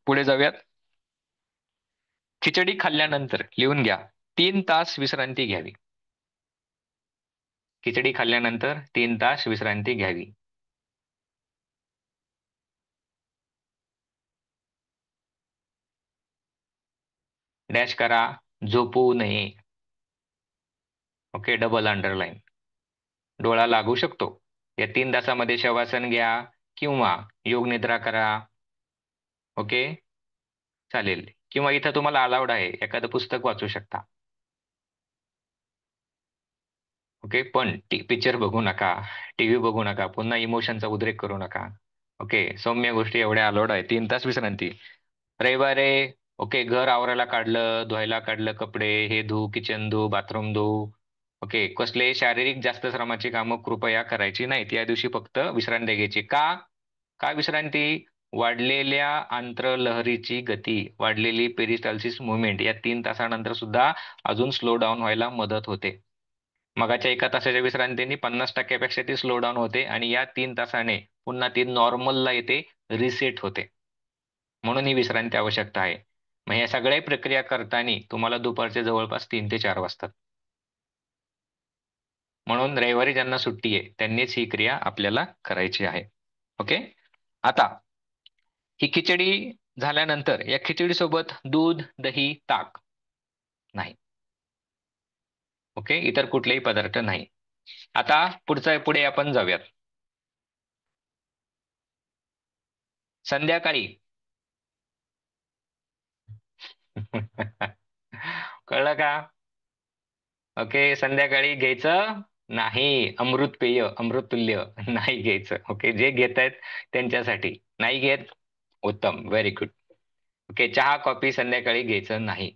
पुढे जाऊयात. खिचडी खाल्ल्यानंतर लिहून घ्या, 3 तास विश्रांती घ्यावी. खिचडी खाल्ल्यानंतर 3 तास विश्रांती घ्यावी. डॅश करा, झोपू नये. ओके. Double underline. डोळा लागू शकतो. या 3 तासामध्ये शवासन घ्या किंवा योग निद्रा करा. ओके. चालेल. किंवा इथं तुम्हाला अलाउड आहे, एखादं पुस्तक वाचू शकता. ओके. पण पिक्चर बघू नका, टीव्ही बघू नका, पुन्हा इमोशनचा उद्रेक करू नका. ओके. सौम्य गोष्टी एवढ्या अलाउड आहे. 3 तास विश्रांती. रविवारी ओके, घर आवरायला काढलं, धुवायला काढलं कपडे, हे धू, किचन धू, बाथरूम धू. ओके. कसले शारीरिक जास्त श्रमाची कामं कृपया करायची नाहीत. या दिवशी फक्त विश्रांती घ्यायची. का का विश्रांती? वाढलेल्या आंत्रलहरीची गती, वाढलेली पेरिस्टाल्सिस मुवमेंट या 3 तासानंतर सुद्धा अजून स्लो डाऊन व्हायला मदत होते. मगाच्या 1 तासाच्या विश्रांतीने 50% पेक्षा ती स्लो डाऊन होते आणि या 3 तासाने पुन्हा ती नॉर्मलला येते. रिसेट होते. म्हणून ही विश्रांती आवश्यकता आहे. मग या सगळ्या प्रक्रिया करताना तुम्हाला दुपारचे जवळपास 3 ते 4 वाजतात. म्हणून रविवारी ज्यांना सुट्टी आहे त्यांनीच ही क्रिया आपल्याला करायची आहे. ओके. आता ही खिचडी झाल्यानंतर या खिचडी सोबत दूध, दही, ताक नाही. ओके, इतर कुठलेही पदार्थ नाही. आता पुढे आपण जाऊयात. संध्याकाळी कळलं का? ओके, संध्याकाळी घ्यायचं नाही. अमृत पेय, अमृततुल्य नाही घ्यायचं. ओके, जे घेत आहेत त्यांच्यासाठी. नाही घेत, उत्तम, व्हेरी गुड. ओके, चहा कॉफी संध्याकाळी घ्यायचं नाही.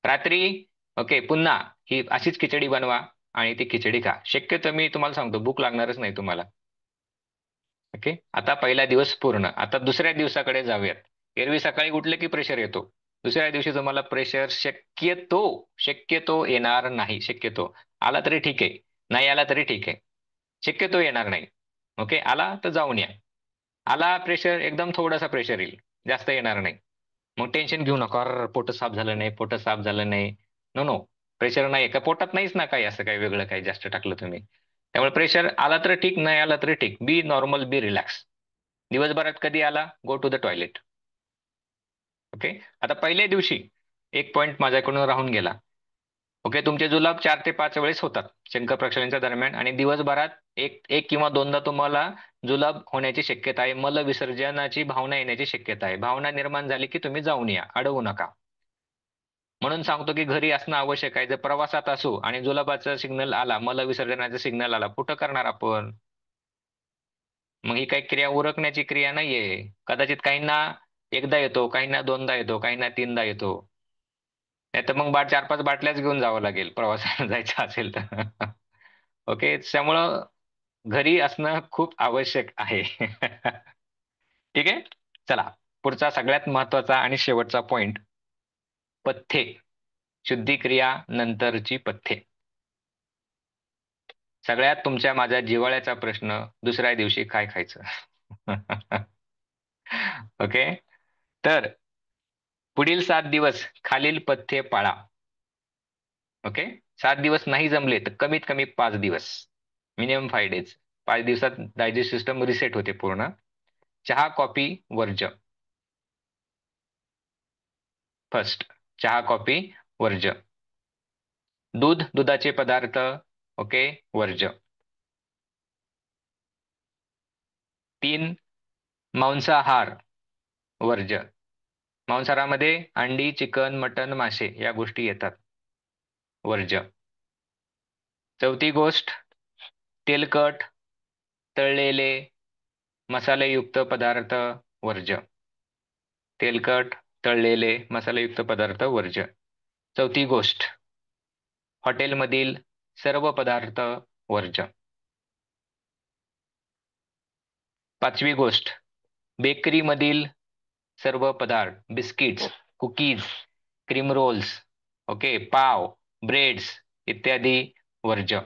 रात्री ओके, पुन्हा ही अशीच खिचडी बनवा आणि ती खिचडी खा. शक्यतो मी तुम्हाला सांगतो भूक लागणारच नाही तुम्हाला. ओके, आता पहिला दिवस पूर्ण. आता दुसऱ्या दिवसाकडे जाऊयात. एरवी सकाळी उठले की प्रेशर येतो. दुसऱ्या दिवशी तुम्हाला प्रेशर शक्यतो येणार नाही. शक्यतो आला तरी ठीक आहे, नाही आला तरी ठीक आहे. शक्यतो येणार नाही. ओके, आला तर जाऊन या. आला प्रेशर, एकदम थोडासा प्रेशर येईल, जास्त येणार नाही. मग टेन्शन घेऊ नका, "अर्र, पोट साफ झालं नाही, पोट साफ झालं नाही." नो नो, प्रेशर नाही का पोटात नाहीच ना काही असं काही वेगळं काही जास्त टाकलं तुम्ही. त्यामुळे प्रेशर आला तर ठीक, नाही आला तरी ठीक. Be normal, be relax. दिवसभरात कधी आला, go to the toilet. Okay. आता पहिल्या दिवशी एक पॉईंट माझ्याकडून राहून गेला. ओके, तुमचे जुलाब 4 ते 5 वेळेस होतात शंखप्रक्षालनाच्या दरम्यान, आणि दिवसभरात एक एक किंवा दोनदा तुम्हाला जुलाब होण्याची शक्यता आहे. मल विसर्जनाची भावना येण्याची शक्यता आहे. भावना निर्माण झाली की तुम्ही जाऊन या, अडवू नका. म्हणून सांगतो की घरी असणं आवश्यक आहे. जर प्रवासात असू आणि जुलाबाचा सिग्नल आला, मल विसर्जनाचा सिग्नल आला, कुठं करणार आपण? मग ही काही क्रिया उरकण्याची क्रिया नाहीये. कदाचित काहींना एकदा येतो, काहींना दोनदा येतो, काहींना तीनदा येतो. नाही तर मग 4-5 बाटल्याच घेऊन जावं लागेल प्रवासाला जायचं असेल तर. ओके, त्यामुळं घरी असणं खूप आवश्यक आहे. ठीक आहे. चला, पुढचा सगळ्यात महत्वाचा आणि शेवटचा पॉइंट, पथ्ये. शुद्धिक्रिया नंतरची पथ्ये. सगळ्यात तुमच्या माझ्या जिव्हाळ्याचा प्रश्न, दुसऱ्या दिवशी काय खायचं? ओके. तर पुढील 7 दिवस खालील पथ्ये पाळा. ओके. 7 दिवस नाही जमले तर कमीत कमी 5 दिवस, मिनिमम 5 डेज. 5 दिवसात डायजेस्ट सिस्टम रिसेट होते पूर्ण. चहा कॉफी वर्ज्य. फर्स्ट, चहा कॉफी वर्ज्य. दूध, दुधाचे पदार्थ ओके, वर्ज्य. 3, मांसाहार वर्ज्य. मांसाहारामध्ये अंडी, चिकन, मटन, मासे या गोष्टी येतात, वर्ज्य. चौथी गोष्ट, तेलकट, तळलेले, मसालेयुक्त पदार्थ वर्ज्य. तेलकट, तळलेले, मसालेयुक्त पदार्थ वर्ज्य. चौथी गोष्ट, हॉटेलमधील सर्व पदार्थ वर्ज्य. 5वी गोष्ट, बेकरीमधील सर्व पदार्थ, biscuits, cookies, cream rolls, okay, pav, breads इत्यादी वर्ज्य.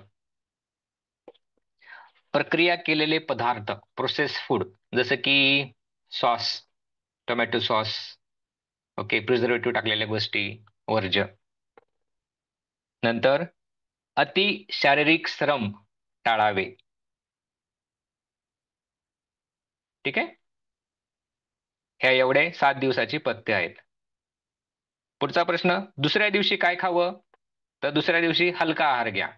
प्रक्रिया केलेले पदार्थ, प्रोसेस फूड, जसं की sauce, tomato sauce, okay, preservative टाकलेल्या गोष्टी वर्ज्य. नंतर अति शारीरिक श्रम टाळावे. ठीक आहे. ह्या एवढे 7 दिवसाची पथ्य आहेत. पुढचा प्रश्न, दुसऱ्या दिवशी काय खावं? तर दुसऱ्या दिवशी हलका आहार घ्या.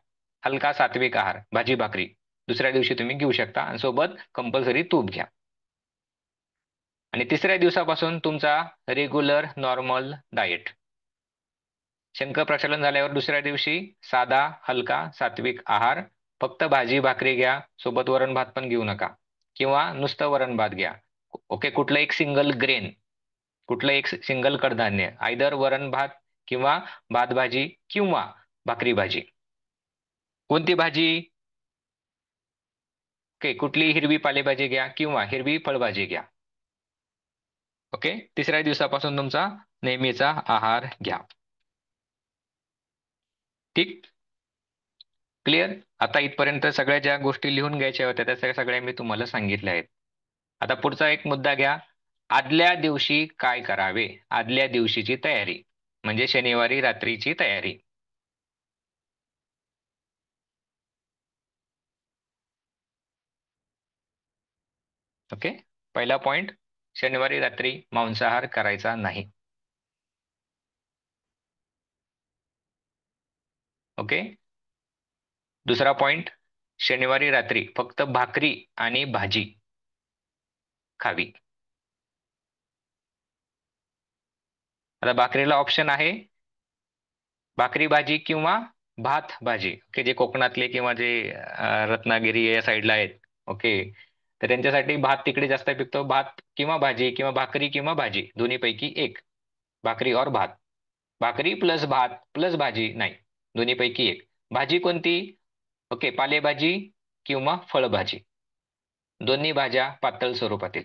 हलका सात्विक आहार, भाजी भाकरी दुसऱ्या दिवशी तुम्ही घेऊ शकता, आणि सोबत कंपल्सरी तूप घ्या. आणि तिसऱ्या दिवसापासून तुमचा रेग्युलर नॉर्मल डाएट. शंख प्रक्षालन झाल्यावर दुसऱ्या दिवशी साधा हलका सात्विक आहार, फक्त भाजी भाकरी घ्या, सोबत वरण भात पण घेऊ नका, किंवा नुसतं वरण भात घ्या. ओके, कुठलं एक सिंगल ग्रेन, कुठलं एक सिंगल कडधान्य, आयदर वरण भात किंवा भात भाजी किंवा भाकरी भाजी. कोणती भाजी? ओके, कुठली हिरवी पालेभाजी घ्या किंवा हिरवी फळभाजी घ्या. ओके, तिसऱ्या दिवसापासून तुमचा नेहमीचा आहार घ्या. ठीक, क्लिअर? आता इथपर्यंत सगळ्या ज्या गोष्टी लिहून घ्यायच्या होत्या त्या सगळ्या मी तुम्हाला सांगितल्या आहेत. आता पुढचा एक मुद्दा घ्या. आदल्या दिवशी काय करावे? आदल्या दिवशीची तयारी म्हणजे शनिवारी रात्रीची तयारी. ओके, पहिला पॉइंट, शनिवारी रात्री मांसाहार करायचा नाही. ओके, दुसरा पॉइंट, शनिवारी रात्री फक्त भाकरी आणि भाजी खावी. आता भाकरीला ऑप्शन आहे भाकरी भाजी किंवा भात भाजी. ओके, जे कोकणातले किंवा जे रत्नागिरी या साईडला आहेत, ओके, तर त्यांच्यासाठी भात तिकडे जास्त पिकतो. भात किंवा भाजी किंवा भाकरी किंवा भाजी दोन्हीपैकी एक. भाकरी और भात, भाकरी प्लस भात प्लस भाजी नाही, दोन्हीपैकी एक. भाजी कोणती? ओके, पालेभाजी किंवा फळभाजी, दोन्ही भाज्या पातळ स्वरूपातील.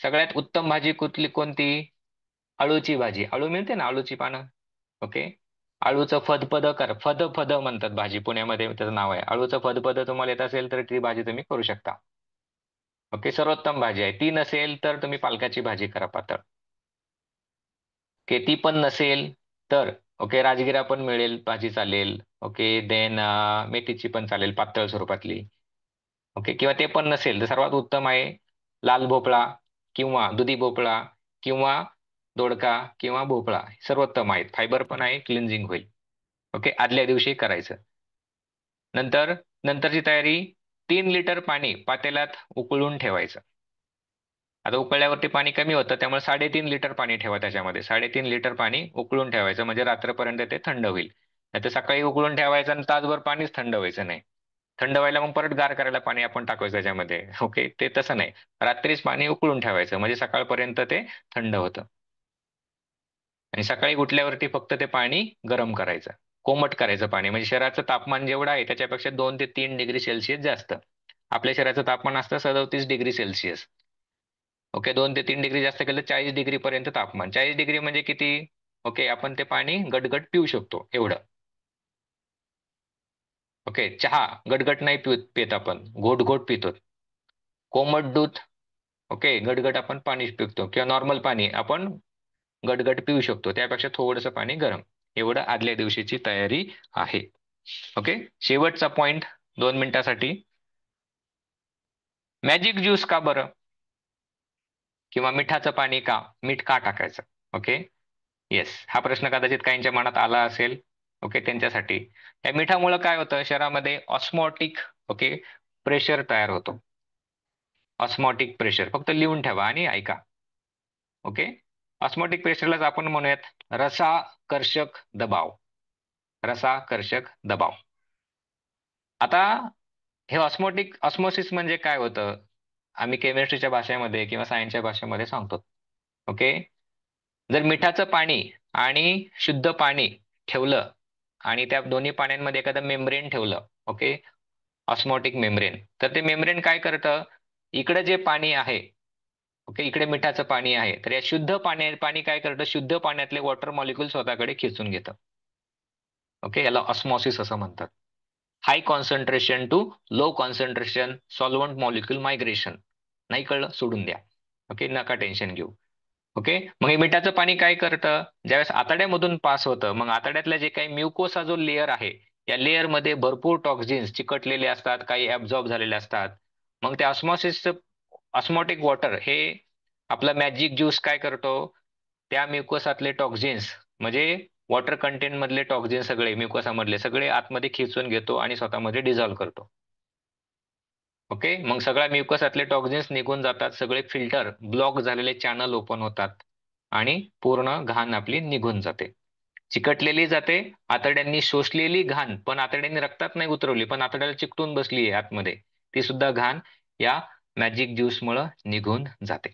सगळ्यात उत्तम भाजी कुठली कोणती? अळूची भाजी. अळू मिळते ना, अळूची पानं. ओके, अळूचं फद म्हणतात भाजी, पुण्यामध्ये त्याचं नाव आहे. अळूचं फदफद तुम्हाला येत असेल तर ती भाजी तुम्ही करू शकता. ओके, सर्वोत्तम भाजी आहे. ती नसेल तर तुम्ही पालकाची भाजी करा पातळ. ओके, ती पण नसेल तर ओके, राजगिरा पण मिळेल, भाजी चालेल. ओके, देन मेथीची पण चालेल पातळ स्वरूपातली. ओके, किंवा ते पण नसेल तर सर्वात उत्तम आहे लाल भोपळा किंवा दुधी भोपळा किंवा दोडका किंवा भोपळा. सर्वोत्तम आहेत, फायबर पण आहे, क्लिन्झिंग होईल. ओके, आदल्या दिवशी करायचं. नंतर नंतरची तयारी, 3 लिटर पाणी पातेल्यात उकळून ठेवायचं. आता उकळल्यावरती पाणी कमी होतं, त्यामुळे 3.5 लिटर पाणी ठेवा त्याच्यामध्ये. 3.5 लिटर पाणी उकळून ठेवायचं म्हणजे रात्रपर्यंत ते थंड होईल. नाही तर सकाळी उकळून ठेवायचं आणि तासभर पाणीच थंड व्हायचं नाही. थंड व्हायला मग परत गार करायला पाणी आपण टाकायचं त्याच्यामध्ये. ओके, ते तसं नाही. रात्रीच पाणी उकळून ठेवायचं म्हणजे सकाळपर्यंत ते थंड होतं. आणि सकाळी उठल्यावरती फक्त ते पाणी गरम करायचं, कोमट करायचं पाणी. म्हणजे शरीराचं तापमान जेवढं आहे त्याच्यापेक्षा 2 ते 3 डिग्री सेल्सिअस जास्त. आपल्या शरीराचं तापमान असतं 37 डिग्री सेल्सिअस. ओके, 2 ते 3 डिग्री जास्त केलं 40 डिग्री पर्यंत तापमान. 40 डिग्री म्हणजे किती? ओके, आपण ते पाणी गटगट पिऊ शकतो एवढं. ओके, चहा गटगट नाही पित आपण, घोट घोट पितो. कोमट दूध, ओके, गटगट आपण पाणी पितो किंवा नॉर्मल पाणी आपण गटगट पिऊ शकतो, त्यापेक्षा थोडंसं पाणी गरम. एवढं आदल्या दिवशीची तयारी आहे. ओके, शेवटचा पॉइंट 2 मिनिटासाठी, मॅजिक ज्यूस का बरं? किंवा मिठाचं पाणी का? मीठ का टाकायचं? ओके, येस, हा प्रश्न कदाचित काहींच्या मनात आला असेल. ओके, त्यांच्यासाठी या मिठामुळं काय होतं शरीरामध्ये ऑस्मॉटिक, ओके, प्रेशर तयार होतो. ऑस्मॉटिक प्रेशर फक्त लिहून ठेवा आणि ऐका. ओके, ऑस्मॉटिक प्रेशरलाच आपण म्हणूयात रसाकर्षक दबाव. रसाकर्षक दबाव. आता हे ऑस्मोसिस म्हणजे काय होतं? आम्ही केमिस्ट्रीच्या भाषेमध्ये किंवा सायन्सच्या भाषेमध्ये सांगतो. ओके, जर मिठाचं पाणी आणि शुद्ध पाणी ठेवलं आणि त्या दोन्ही पाण्यांमध्ये एखादं मेम्ब्रेन ठेवलं, ओके, ऑस्मोटिक मेम्ब्रेन, तर ते मेम्ब्रेन काय करतं? इकडे जे पाणी आहे, ओके, इकडे मिठाचं पाणी आहे, तर या शुद्ध पाणी काय करतं? शुद्ध पाण्यातले वॉटर मॉलिक्यूल स्वतःकडे खेचून घेतं. ओके, याला ऑस्मॉसिस असं म्हणतात. High concentration to low concentration solvent molecule migration. नाही कळलं सोडून द्या. ओके, नका टेन्शन घेऊ. ओके, मग हे मिठाचं पाणी काय करतं? ज्यावेळेस आतड्यामधून पास होतं, मग आतड्यातला जे काही म्युकोसा जो लेअर आहे, या लेअर मध्ये भरपूर टॉक्झिन्स चिकटलेले असतात, काही ऍब्झॉर्ब झालेले असतात. मग त्या ऑस्मॉटिक वॉटर हे आपलं मॅजिक ज्यूस काय करतो? त्या म्युकोसातले टॉक्झिन्स म्हणजे वॉटर कंटेंट मधले टॉक्झिन्स सगळे म्युकोसामधले सगळे आतमध्ये खेचून घेतो आणि स्वतःमध्ये डिझॉल्व्ह करतो. ओके, मग सगळ्या म्युकसातले टॉक्झिन्स निघून जातात, सगळे फिल्टर ब्लॉक झालेले चॅनल ओपन होतात आणि पूर्ण घाण आपली निघून जाते, चिकटलेली जाते. आतड्यांनी शोषलेली घाण, पण आतड्यांनी रक्तात नाही उतरवली, पण आतड्याला चिकटून बसली आहे आतमध्ये, ती सुद्धा घाण या मॅजिक ज्यूस मुळे निघून जाते.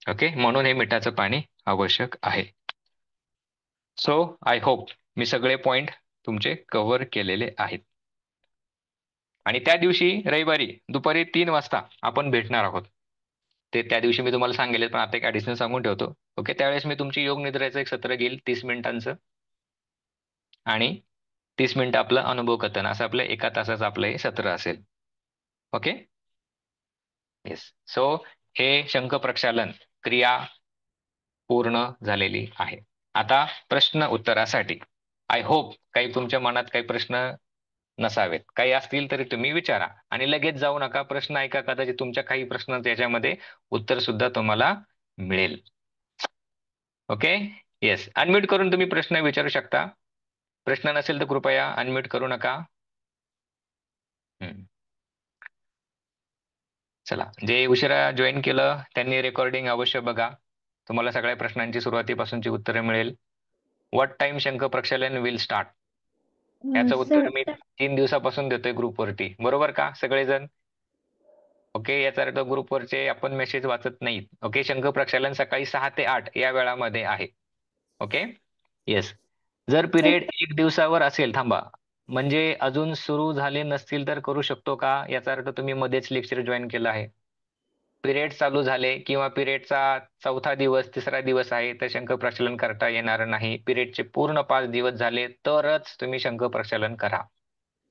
ओके, म्हणून हे मिठाचं पाणी आवश्यक आहे. सो आय होप मी सगळे पॉइंट तुमचे कव्हर केलेले आहेत. आणि त्या दिवशी रविवारी दुपारी 3 वाजता आपण भेटणार आहोत. ते त्या दिवशी मी तुम्हाला सांगेल, पण आता एक ऍडिशनल सांगून ठेवतो. ओके, त्यावेळेस मी तुमची योग निद्रेचं एक सत्र घेईल 30 मिनिटांचं, आणि 30 मिनिटं आपलं अनुभव कथन, असं आपलं 1 तासाचं आपलं हे सत्र असेल. Okay, yes. सो हे शंख प्रक्षालन क्रिया पूर्ण झालेली आहे. आता प्रश्न उत्तरासाठी आय होप काही तुमच्या मनात काही प्रश्न नसावेत. काही असतील तरी तुम्ही विचारा आणि लगेच जाऊ नका. प्रश्न ऐका, कदाचित तुमच्या काही प्रश्न याच्यामध्ये उत्तर सुद्धा तुम्हाला मिळेल. ओके. येस. अनम्यूट करून तुम्ही प्रश्न विचारू शकता. प्रश्न नसेल तर कृपया अनम्यूट करू नका. चला, जे उशिरा जॉईन केलं त्यांनी रेकॉर्डिंग अवश्य बघा. तुम्हाला सगळ्या प्रश्नांची सुरुवातीपासूनची उत्तरे मिळेल. व्हॉट टाइम शंख प्रक्षालन विल स्टार्ट? याचं उत्तर सर मी 3 दिवसापासून देतोय ग्रुपवरती. बरोबर का सगळेजण? ओके. याचा अर्थ ग्रुपवरचे आपण मेसेज वाचत नाहीत. ओके. शंख प्रक्षालन सकाळी 6 ते 8 या वेळामध्ये आहे. ओके. येस. जर सर पिरियड 1 दिवसावर असेल, थांबा, म्हणजे अजून सुरू झाले नसतील तर करू शकतो का? याचा अर्थ तुम्ही मध्येच लेक्चर जॉईन केलं आहे. पिरियड चालू झाले किंवा पिरियडचा चौथा दिवस, तिसरा दिवस आहे तर शंख प्रक्षालन करता येणार नाही. पिरियडचे पूर्ण 5 दिवस झाले तरच तुम्ही शंख प्रक्षालन करा,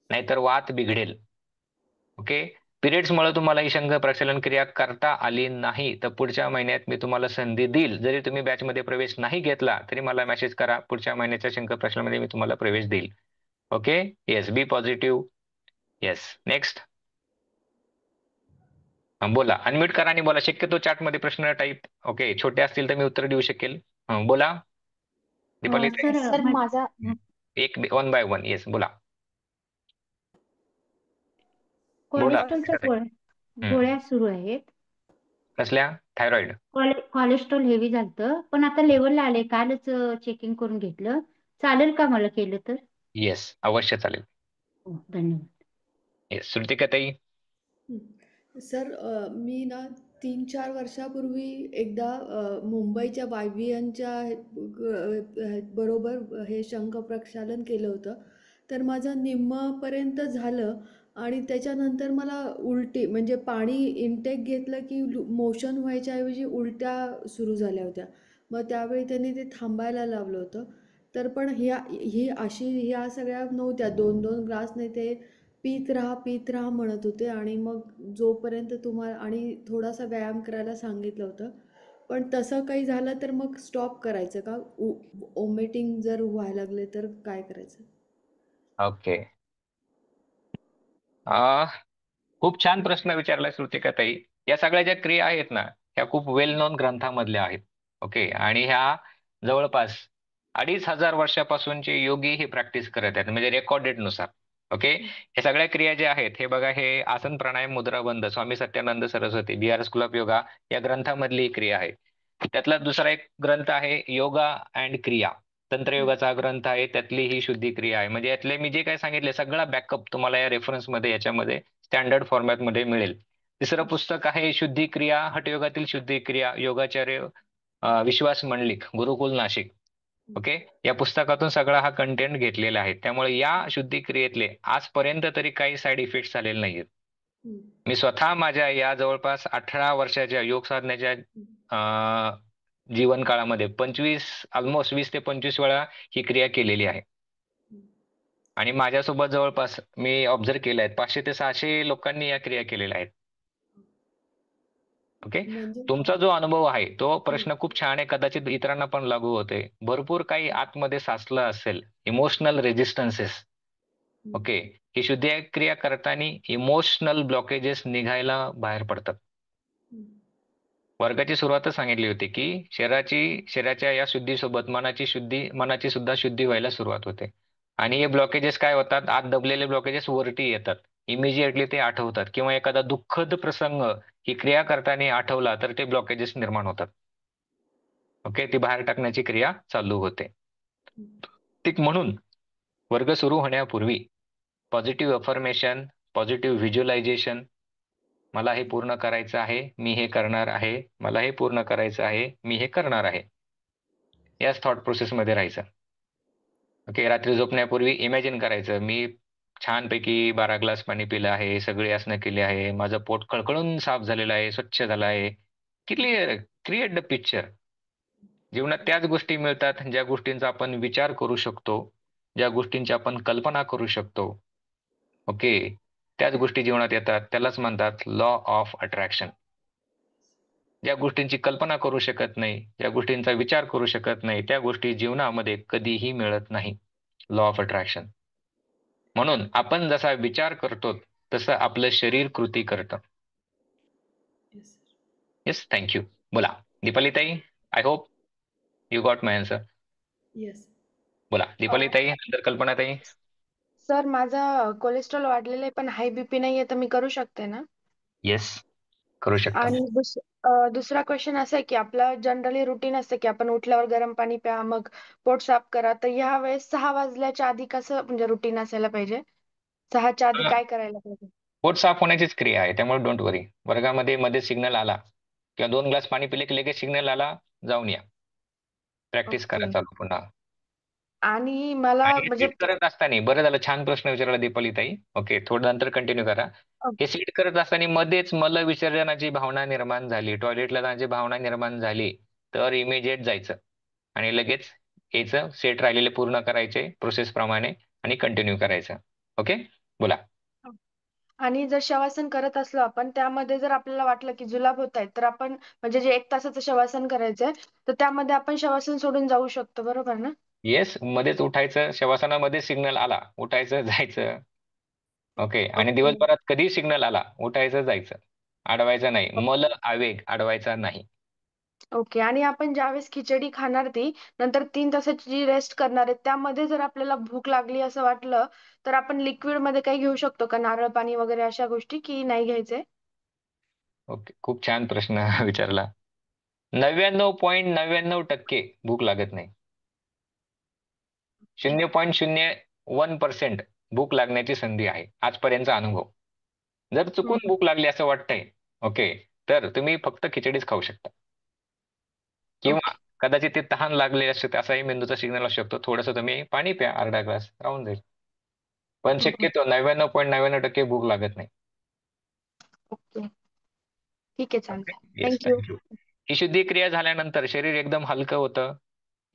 नाहीतर वात बिघडेल. ओके. पिरियड्समुळे तुम्हाला ही शंख प्रक्षालन क्रिया करता आली नाही तर पुढच्या महिन्यात मी तुम्हाला संधी देईल. जरी तुम्ही बॅचमध्ये प्रवेश नाही घेतला तरी मला मेसेज करा, पुढच्या महिन्याच्या शंख प्रक्षालनामध्ये मी तुम्हाला प्रवेश देईल. ओके. येस. बी पॉझिटिव्ह. येस. नेक्स्ट. बोला. अनम्यूट करा आणि बोला. शक्यतो चॅटमध्ये प्रश्न टाईप ओके छोटे असतील तर मी उत्तर देऊ शकेल. बोला. दीपाली ताई. सर सर माझा एक 1 बाय 1. येस. बोला. बोला. कोलेस्ट्रॉलच्या हम्म. गोळ्या सुरू आहेत. कसल्या? थायरॉइड. कोलेस्ट्रॉल हेवी झालतं, पण आता लेवलला आले. कालच चेकिंग करून घेतलं. चालेल का मला केलं तर? येस. अवश्य चालेल. हो, धन्यवाद. येस. श्रुतिका ताई. सर मी ना 3-4 वर्षापूर्वी एकदा मुंबईच्या YVNच्या बरोबर हे शंख प्रक्षालन केलं होतं. तर माझं निम्मपर्यंत झालं आणि त्याच्यानंतर मला उलटी म्हणजे पाणी इनटेक घेतलं की मोशन व्हायच्या ऐवजी उलट्या सुरू झाल्या होत्या. मग त्यावेळी त्यांनी ते थांबायला लावलं होतं. तर पण ह्या सगळ्या नव्हत्या. 2-2 ग्लास नाही ते पीत राहा म्हणत होते आणि मग जोपर्यंत तुम्हाला आणि थोडासा व्यायाम करायला सांगितलं होतं. पण तसं काही झालं तर मग स्टॉप करायचं का? ओमेटिंग जर व्हायला लागले तर काय करायचं? ओके. खूप छान प्रश्न विचारलाय श्रुतिका ताई. या सगळ्या ज्या क्रिया आहेत ना, ह्या खूप वेल नोन ग्रंथामधल्या आहेत. ओके. आणि ह्या जवळपास 2500 वर्षापासूनचे योगी ही प्रॅक्टिस करत आहेत, म्हणजे रेकॉर्डेड नुसार. ओके. हे सगळ्या क्रिया ज्या आहेत, हे बघा, हे आसन प्राणायाम मुद्रा बंद स्वामी सत्यानंद सरस्वती बिहार स्कूल ऑफ योगा या ग्रंथामधली ही क्रिया आहे. त्यातला दुसरा एक ग्रंथ आहे योगा अँड क्रिया. तंत्रयोगाचा ग्रंथ आहे, त्यातली ही शुद्धी क्रिया आहे. म्हणजे यातले मी जे काय सांगितले सगळा बॅकअप तुम्हाला या रेफरन्समध्ये याच्यामध्ये स्टँडर्ड फॉर्मॅटमध्ये मिळेल. तिसरं पुस्तक आहे शुद्धी क्रिया, हठयोगातील शुद्धी क्रिया, योगाचार्य विश्वास मंडलिक, गुरुकुल नाशिक. ओके. या पुस्तकातून सगळा हा कंटेंट घेतलेला आहे. त्यामुळे या शुद्धी क्रियेतले आजपर्यंत तरी काही साईड इफेक्ट झालेले नाहीत. मी स्वतः माझ्या या जवळपास 18 वर्षाच्या योग साधण्याच्या जीवन काळामध्ये 20 ते 25 वेळा ही क्रिया केलेली आहे. आणि माझ्यासोबत जवळपास मी ऑब्झर्व केले आहेत 500 ते 600 लोकांनी या क्रिया केलेल्या आहेत. ओके. म्हणजे तुमचा जो अनुभव आहे तो प्रश्न खूप छान आहे, कदाचित इतरांना पण लागू होते. भरपूर काही आतमध्ये साचलं असेल, इमोशनल रेजिस्टन्सेस. ओके. ही शुद्धी क्रिया करताना इमोशनल ब्लॉकेजेस निघायला बाहेर पडतात. वर्गाची सुरुवातच सांगितली होती की शरीराच्या या शुद्धीसोबत मनाची सुद्धा शुद्धी व्हायला सुरुवात होते. आणि हे ब्लॉकेजेस काय होतात, आत दबलेले ब्लॉकेजेस वरती येतात. इमिजिएटली ते आठवतात किंवा एखादा दुःखद प्रसंग ही क्रिया करताना आठवला तर ते ब्लॉकेजेस निर्माण होतात. ओके. ती बाहेर टाकण्याची क्रिया चालू होते. ठीक. म्हणून वर्ग सुरू होण्यापूर्वी पॉझिटिव्ह अफर्मेशन, पॉझिटिव्ह व्हिज्युअलायझेशन, मला हे पूर्ण करायचं आहे, मी हे करणार आहे, मला हे पूर्ण करायचं आहे, मी हे करणार आहे, याच थॉट प्रोसेसमध्ये राहायचं. ओके. रात्री झोपण्यापूर्वी इमॅजिन करायचं, मी छानपैकी 12 ग्लास पाणी पिलं आहे, सगळी आसनं केली आहे, माझं पोट खळखळून साफ झालेलं आहे, स्वच्छ झालं आहे. Clear create the picture. जीवनात त्याच गोष्टी मिळतात ज्या गोष्टींचा आपण विचार करू शकतो, ज्या गोष्टींची आपण कल्पना करू शकतो. ओके. त्याच गोष्टी जीवनात येतात, त्यालाच म्हणतात लॉ ऑफ अट्रॅक्शन. ज्या गोष्टींची कल्पना करू शकत नाही, ज्या गोष्टींचा विचार करू शकत नाही, त्या गोष्टी जीवनामध्ये कधीही मिळत नाही. Law of attraction. म्हणून आपण जसा विचार करतो तसं आपलं शरीर कृती करतं. Yes sir. Yes, thank you. बोला दीपाली ताई. I hope you got my answer. Yes. बोला दीपाली ताई, नंतर कल्पना ताई. सर माझा कोलेस्ट्रॉल वाढलेला आहे पण हाय बीपी नाहीये तर मी करू शकते ना? येस, करू शकता. आणि दुसरा क्वेश्चन असा आहे की आपलं जनरली रुटीन असतं की आपण उठल्यावर गरम पाणी प्या मग पोट साफ करा तर ह्या वेळेस 6 वाजल्याच्या आधी कसं म्हणजे रुटीन असायला पाहिजे? 6च्या आधी काय करायला पाहिजे? पोट साफ होण्याचीच क्रिया आहे, त्यामुळे डोंट वरी. वर्गामध्ये मध्ये सिग्नल आला किंवा 2 ग्लास पाणी पिले की लगेच सिग्नल आला, जाऊन या. प्रॅक्टिस करा ओके. चालू पुन्हा. आणि मला आणि म्हणजे सीट करत असताना, बरं झालं छान प्रश्न विचारला दीपाली ताई. ओके, थोडं नंतर कंटिन्यू करा. हे सीट करत असताना मध्येच मल विसर्जनाची भावना निर्माण झाली, टॉयलेटला जाण्याची भावना निर्माण झाली, तर इमिजिएट जायचं आणि लगेच यायचं, सेट राहिलेले पूर्ण करायचे प्रोसेस प्रमाणे आणि कंटिन्यू करायचं. ओके, बोला. आणि जर शवासन करत असलो आपण त्यामध्ये जर आपल्याला वाटलं की जुलाब होत आहेत तर आपण म्हणजे जे 1 तासाचं शवासन करायचंय तर त्यामध्ये आपण शवासन सोडून जाऊ शकतो बरोबर ना? येस, मध्येच उठायचं, शवासनामध्ये सिग्नल आला, उठायचं जायचं. ओके, आणि ओके. दिवसभरात कधी सिग्नल आला, उठायचं जायचं, अडवायचं नाही. मल आवेग अडवायचा नाही. ओके. आणि आपण ज्यावेळेस खिचडी खाणार ती नंतर 3 तासाची जी रेस्ट करणार आहे त्यामध्ये जर आपल्याला भूक लागली असं वाटलं तर आपण लिक्विड मध्ये काही घेऊ शकतो का नारळ पाणी वगैरे अशा गोष्टी की नाही घ्यायचे? ओके, खूप छान प्रश्न विचारला. 99.99% भूक लागत नाही. 0.01% भूक लागण्याची संधी आहे, आजपर्यंतचा अनुभव. जर चुकून भूक लागली असं वाटतंय, ओके, तर तुम्ही फक्त खिचडीच खाऊ शकता. किंवा ओके. कदाचित ते तहान लागले असते, असाही मेंदूचा सिग्नल असू शकतो. थोडंसं तुम्ही पाणी प्या, अर्धा ग्लास, राहून जाईल. पण शक्यतो 99.99% भूक लागत नाही. ओके. ठीक आहे ओके, चालतंय. Yes, thank you. थँक्यू. ही शुद्धी क्रिया झाल्यानंतर शरीर एकदम हलकं होतं,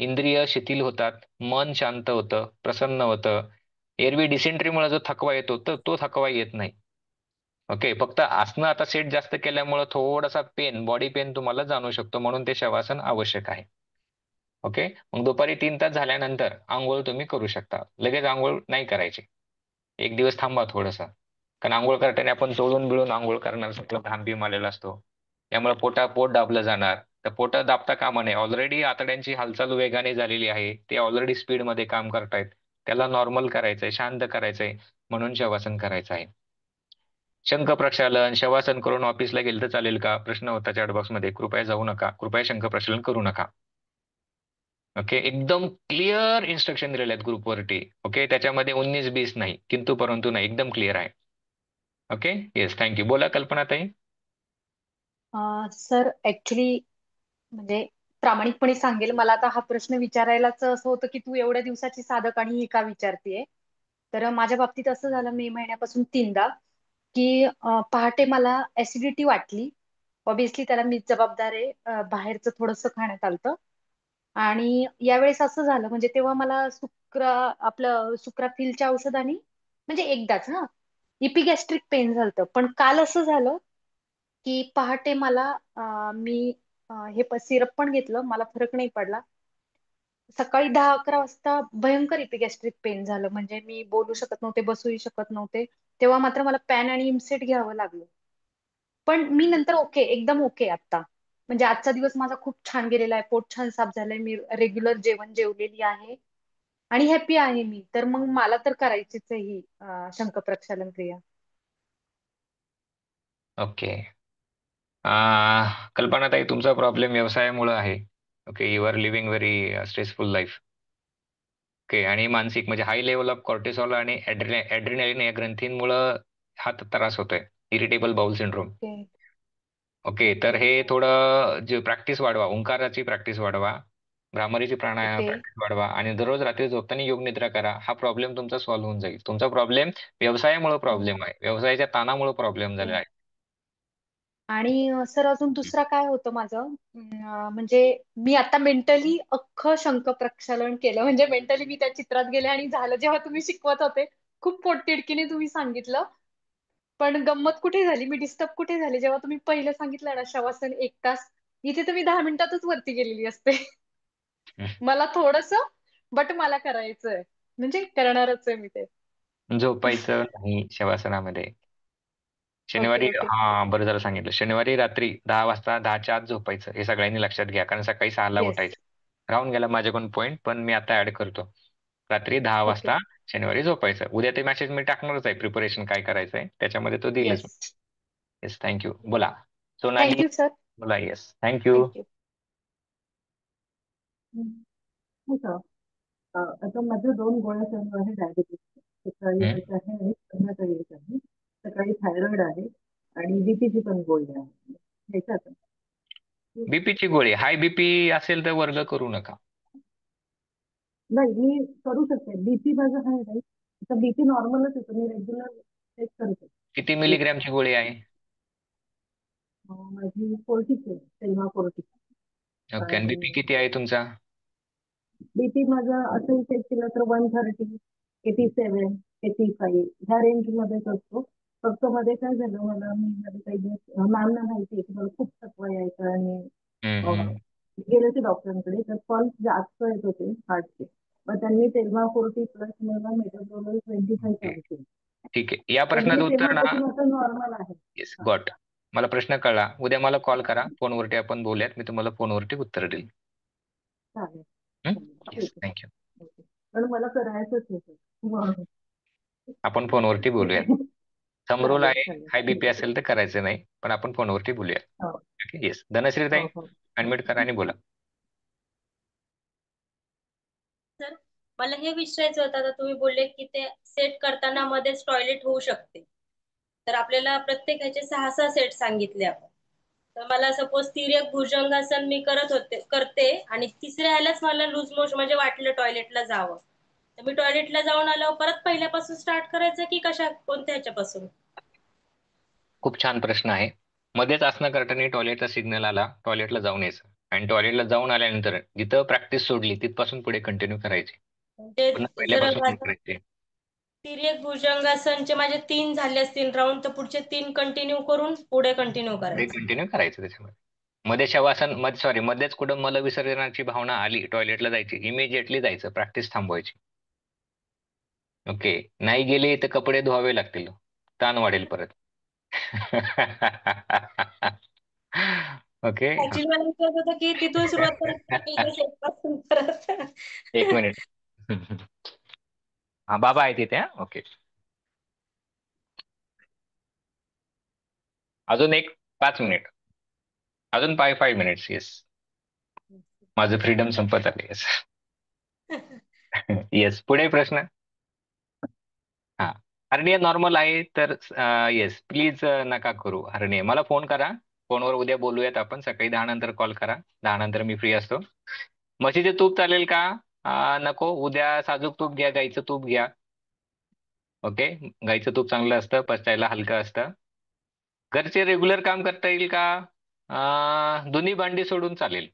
इंद्रिय शिथिल होतात, मन शांत होतं, प्रसन्न होतं. एरवी डिसेंट्रीमुळे जो थकवा येतो तर तो थकवा येत नाही. ओके, फक्त आसनं आता सेट जास्त केल्यामुळे थोडासा पेन, बॉडी पेन तुम्हाला जाणवू शकतो, म्हणून ते शवासन आवश्यक आहे. ओके, मग दुपारी 3 तास झाल्यानंतर आंघोळ तुम्ही करू शकता. लगेच आंघोळ नाही करायची, एक दिवस थांबा थोडंसं. कारण आंघोळ करताना आपण चोळून बिळून आंघोळ करणार, सगळं घाम बिम आलेला असतो, त्यामुळे पोट दाबलं जाणार. तर पोट दाबता कामा नये. ऑलरेडी आतड्यांची हालचाल वेगाने झालेली आहे, ते ऑलरेडी स्पीडमध्ये काम करतायत. त्याला नॉर्मल करायचंय, शांत करायचंय, म्हणून शवासन करायचं आहे. शंख प्रक्षालन, शवासन करून ऑफिसला गेलं तर चालेल का, प्रश्न होता चॅट बॉक्समध्ये. कृपया जाऊ नका, कृपया शंख प्रक्षालन करू नका. ओके, एकदम क्लिअर इन्स्ट्रक्शन दिलेले आहेत ग्रुपवरती. ओके, त्याच्यामध्ये 19-20 नाही, किंतु परंतु नाही, एकदम क्लिअर आहे. Okay, yes, thank you. बोला कल्पना ताई. सर ऍक्च्युली म्हणजे प्रामाणिकपणे सांगेल मला आता हा प्रश्न विचारायलाच असं होतं की तू एवढ्या दिवसाची साधक आणि ही का विचारतीये. तर माझ्या बाबतीत असं झालं मे महिन्यापासून 3दा की पहाटे मला ऍसिडिटी वाटली. ऑब्विसली त्याला मीच जबाबदार आहे. बाहेरचं थोडंसं खाण्यात आलतं आणि यावेळेस असं झालं म्हणजे तेव्हा मला आपलं सुक्राफिलच्या औषधाने म्हणजे एकदाच इपिगॅस्ट्रिक पेन झालतं. पण काल असं झालं की पहाटे मला मी हे सिरप पण घेतलं मला फरक नाही पडला. सकाळी 10-11 वाजता भयंकर इपिगॅस्ट्रिक पेन झालं म्हणजे मी बोलू शकत नव्हते, बसूही शकत नव्हते. तेव्हा मात्र मला पॅन आणि इमसेट घ्यावं लागलं. पण मी नंतर ओके, एकदम ओके आता. म्हणजे आजचा दिवस माझा खूप छान गेलेला आहे. पोट छान साफ झालंय. मी रेग्युलर जेवण जेवलेली आहे आणि हॅपी आहे मी. तर मग मला तर करायचीच आहे ही शंख प्रक्षालन क्रिया. ओके. कल्पना ताई, तुमचा प्रॉब्लेम व्यवसायामुळे आहे. Okay, you are living very stressful life. Okay, आणि मानसिक म्हणजे हाय लेवल ऑफ कॉर्टिसॉल आणि ऍड्रेनालिन या ग्रंथींमुळे हा त्रास होतोय, irritable bowel syndrome. Okay. Okay, तर हे थोडं जे प्रॅक्टिस वाढवा, ओंकाराची प्रॅक्टिस वाढवा, भ्रामरीची प्राणायाम ओके. प्रॅक्टिस वाढवा, आणि दररोज रात्री झोपताना योग निद्रा करा. हा प्रॉब्लेम तुमचा सॉल्व्ह होऊन जाईल. तुमचा प्रॉब्लेम व्यवसायामुळे प्रॉब्लेम आहे, व्यवसायाच्या ताणामुळे प्रॉब्लेम झालेला आहे. आणि सर अजून दुसरा काय होतं माझं म्हणजे मी आता मेंटली अख्खं शंख प्रक्षालन केलं म्हणजे मेंटली मी त्या चित्रात गेले आणि झालं जेव्हा तुम्ही शिकवत होते खूप पोटतिडकीने तुम्ही सांगितलं. पण गंमत कुठे झाली, मी डिस्टर्ब कुठे झाले, जेव्हा तुम्ही पहिलं सांगितलं ना शवासन 1 तास, इथे तर मी 10 मिनिटातच वरती गेलेली असते. मला थोडस, बट मला करायचंय, म्हणजे करणारच आहे मी ते. झोपायचं नाही शवासनामध्ये. ओके शनिवारी, ओके. हा बरं झालं सांगितलं, शनिवारी रात्री 10 वाजता 10च्या आत झोपायचं, हे सगळ्यांनी लक्षात घ्या, कारण सकाळी 6ला येस. उठायचं. राहून गेला माझ्याकडून पॉईंट, पण मी आता ऍड करतो. रात्री 10 ओके. वाजता शनिवारी झोपायचं. उद्या ते मेसेज मी टाकणारच आहे, प्रिपरेशन काय करायचंय त्याच्यामध्ये तो देईलच. येस. Yes, thank you. बोला सोनाली. Thank you sir. बोला. Yes, thank you. थँक्यू. हो का? आता माझं 2 गोळ्या चालू आहे डायबिटीजच्या. सकाळी एक आहे आणि संध्याकाळी एक आहे. सकाळी थायरॉइड आहे आणि बीपीची पण गोळी आहे. घ्यायचं आता? बीपीची गोळी, हाय बीपी असेल तर वर्ग करू नका. नाही, मी करू शकते. बीपी माझं आहे नाही. आता बीपी नॉर्मलच येतो. मी रेग्युलर चेक करते. किती मिलीग्रॅमची गोळी आहे? माझी 40 आहे, तेव्हा 40. ओके. आणि बीपी आणि किती आहे तुमचा? बीपी माझा असंही चेक केलं तर 130, 87, 85 ह्या रेंजमध्येच असतो. फक्त मध्ये काय झालं, मी मध्ये काही दिवस मॅमना माहिती आहे की मला खूप थकवा यायचा आणि हम्म, अं, हम्म. गेले होते डॉक्टरांकडे, तर पल्स जास्त येत होते हार्टचे. मग त्यांनी तेव्हा 40 प्लस मला मेटाबोलॉल 25 ओके, चालू केलं. ठीक आहे. या पण मी प्रश्नाचं उत्तर ना, तेव्हापासून आता नॉर्मल आहे. Yes got. मला प्रश्न कळला. उद्या मला कॉल करा, फोनवरती आपण बोलूयात, मी तुम्हाला फोनवरती उत्तर देईल. चालेल. येस, ठीक आहे. थँक्यू. ओके. पण मला करायचंच आहे sir. मग आपण फोनवरती ठीक बोलूयात. आहे. समरोल चालेल आहे, चालेल हाय ठीक बीपी आहे. असेल तर करायचं नाही, पण आपण फोनवरती बोलूया. हो ओके. येस, धनश्री ताई हो हो. अनम्यूट करा आणि बोला. सर, मला हे विचारायचं होतं, आता तुम्ही बोलले की ते सेट करताना मध्येच टॉयलेट होऊ शकते, तर आपल्याला प्रत्येक ह्याचे 6-6 सेट सांगितले आपण. तर मला सपोज तिर्यक भुजंगासन मी करते आणि तिसऱ्या ह्यालाच मला लूज मोशन म्हणजे वाटलं टॉयलेटला जावं, तर मी टॉयलेटला जाऊन आल्यावर परत पहिल्यापासून स्टार्ट करायचं की कोणत्या ह्याच्यापासून? खूप छान प्रश्न आहे. मध्येच आसनं करताना टॉयलेटचा सिग्नल आला, टॉयलेटला जाऊन यायचं आणि टॉयलेटला जाऊन आल्यानंतर जिथं प्रॅक्टिस सोडली तिथपासून पुढे कंटिन्यू करायची, ते पुन्हा जर पहिल्यापासून सुरू करायचे. तिर्यक भुजंगासनचे माझे 3 झाले असतील राऊंड, तर पुढचे 3 कंटिन्यू करून पुढे कंटिन्यू पुढे करायचं. कंटिन्यू करायचं त्याच्यामध्ये. मध्ये शवासन मध्येच कुठं मलविसर्जनाची भावना आली, टॉयलेटला जायची, इमिजिएटली जायचं, प्रॅक्टिस थांबवायची. ओके. नाही गेले तर कपडे धुवावे लागतील, ताण वाढेल परत. ओके. ऍक्च्युली मला विचारत होतं की तिथून सुरुवात करायची की पहिल्या सेटपासून परत. एक मिनिट. हा, बाबा आहे तिथे. ओके. अजून 5 मिनिट, अजून 5 मिनिट्स. येस, माझं फ्रीडम संपत आले. येस. येस, पुढे प्रश्न. हा, हर्निया नॉर्मल आहे तर येस प्लीज नका करू हर्निया. मला फोन करा, फोनवर उद्या बोलूयात आपण. सकाळी 10 नंतर कॉल करा, 10 नंतर मी फ्री असतो. म्हशीचे तूप चालेल का? नको, उद्या साजूक तूप घ्या, गाईचं तूप घ्या. ओके. गाईचं तूप चांगलं असतं, पचायला हलकं असतं. घरचे रेग्युलर काम करता येईल का? दोन्ही भांडी सोडून चालेल.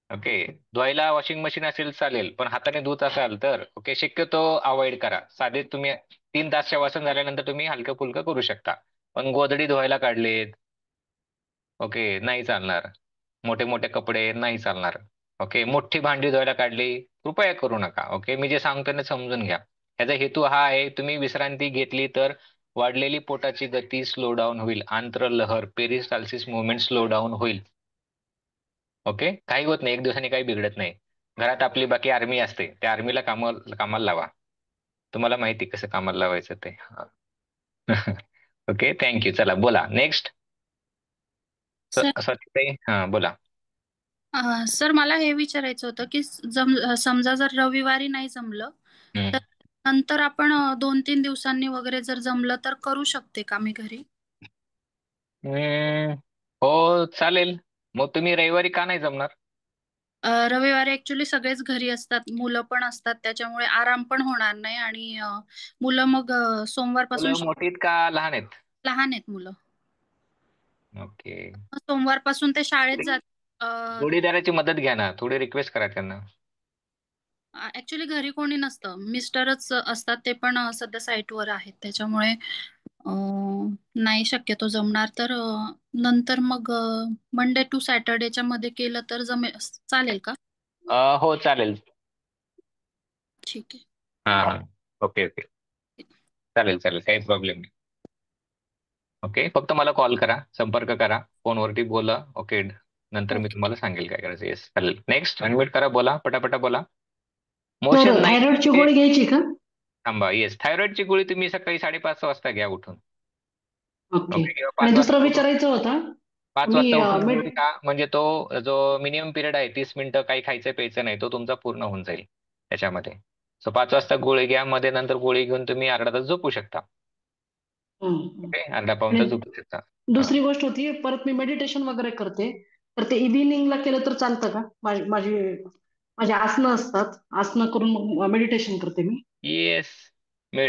ओके. धुवायला वॉशिंग मशीन असेल चालेल, पण हाताने धुत असाल तर ओके, शक्यतो अवॉइड करा. साधे तुम्ही 3 तास शवासन झाल्यानंतर तुम्ही हलकं फुलकं करू शकता, पण गोधडी धुवायला काढलेत ओके नाही चालणार. मोठे मोठे कपडे नाही चालणार. ओके. मोठी भांडी धुवायला काढली, कृपया करू नका. ओके. मी जे सांगतो ना समजून घ्या. याचा हेतू हा आहे, तुम्ही विश्रांती घेतली तर वाढलेली पोटाची गती स्लो डाऊन होईल, आंत्रलहर पेरिस्टाल्सिस मुवमेंट स्लो डाऊन होईल. ओके. काही होत नाही, 1 दिवसाने काही बिघडत नाही. घरात आपली बाकी आर्मी असते, त्या आर्मीला कामाला लावा. तुम्हाला माहिती कसं कामाला लावायचं ते. ओके. थँक्यू. चला बोला नेक्स्ट. सर हा बोला. सर मला हे विचारायचं होतं की समजा जर रविवारी नाही जमलं तर नंतर आपण 2-3 दिवसांनी वगैरे जर जमलं तर करू शकते का मी घरी? हो चालेल. मग तुम्ही रविवारी का नाही जमणार? रविवारी ऍक्च्युली सगळेच घरी असतात, मुलं पण असतात, त्याच्यामुळे आराम पण होणार नाही आणि मुलं मग सोमवारपासून मुलं मोठीत का लहान आहेत? लहान आहेत मुलं. ओके. सोमवारपासून ते शाळेत जात. जोडीदाराची मदत घ्या ना, थोडी रिक्वेस्ट करा त्यांना. ऍक्च्युली घरी कोणी नसतं, मिस्टरच असतात, ते पण सध्या साईटवर आहेत, त्याच्यामुळे नाही शक्यतो जमणार तर नंतर मग मंडे टू सॅटर्डेच्या मध्ये केलं तर चालेल का? हो चालेल. ठीक आहे. हा हा. Okay okay. चालेल चालेल, काही प्रॉब्लेम नाही. ओके, फक्त मला कॉल करा, संपर्क करा, फोनवरती बोला. ओके, नंतर मी ओके. तुम्हाला सांगेल काय करायचं. येस चालेल. नेक्स्ट अनम्यूट करा, बोला पटापटा बोला. सर मोशन नाही थायरॉइडची ते- गोळी घ्यायची का? थांबा. येस, थायरॉइडची गोळी तुम्ही सकाळी 5:30 वाजता घ्या उठून. ओके. ओके, किंवा आणि 5 दुसरं वाजता उठून. विचारायचं होता 5 मी वाजता उठून गोळी खा, म्हणजे तो जो मिनिमम पिरियड आहे 30 मिनिटं काही खायचं प्यायचं नाही, तो तुमचा पूर्ण होऊन जाईल त्याच्यामध्ये. सो 5 वाजता गोळी घ्या, मध्ये नंतर गोळी घेऊन तुम्ही अर्धा तास झोपू शकता. ओके, अर्धा पाऊण आणि तास झोपू शकता. दुसरी गोष्ट होती, परत मी मेडिटेशन वगैरे करते, तर ते इव्हिनिंगला केलं तर चालतं का? माझी आसनं असतात, आसनं करून मग मेडिटेशन करते मी. येस,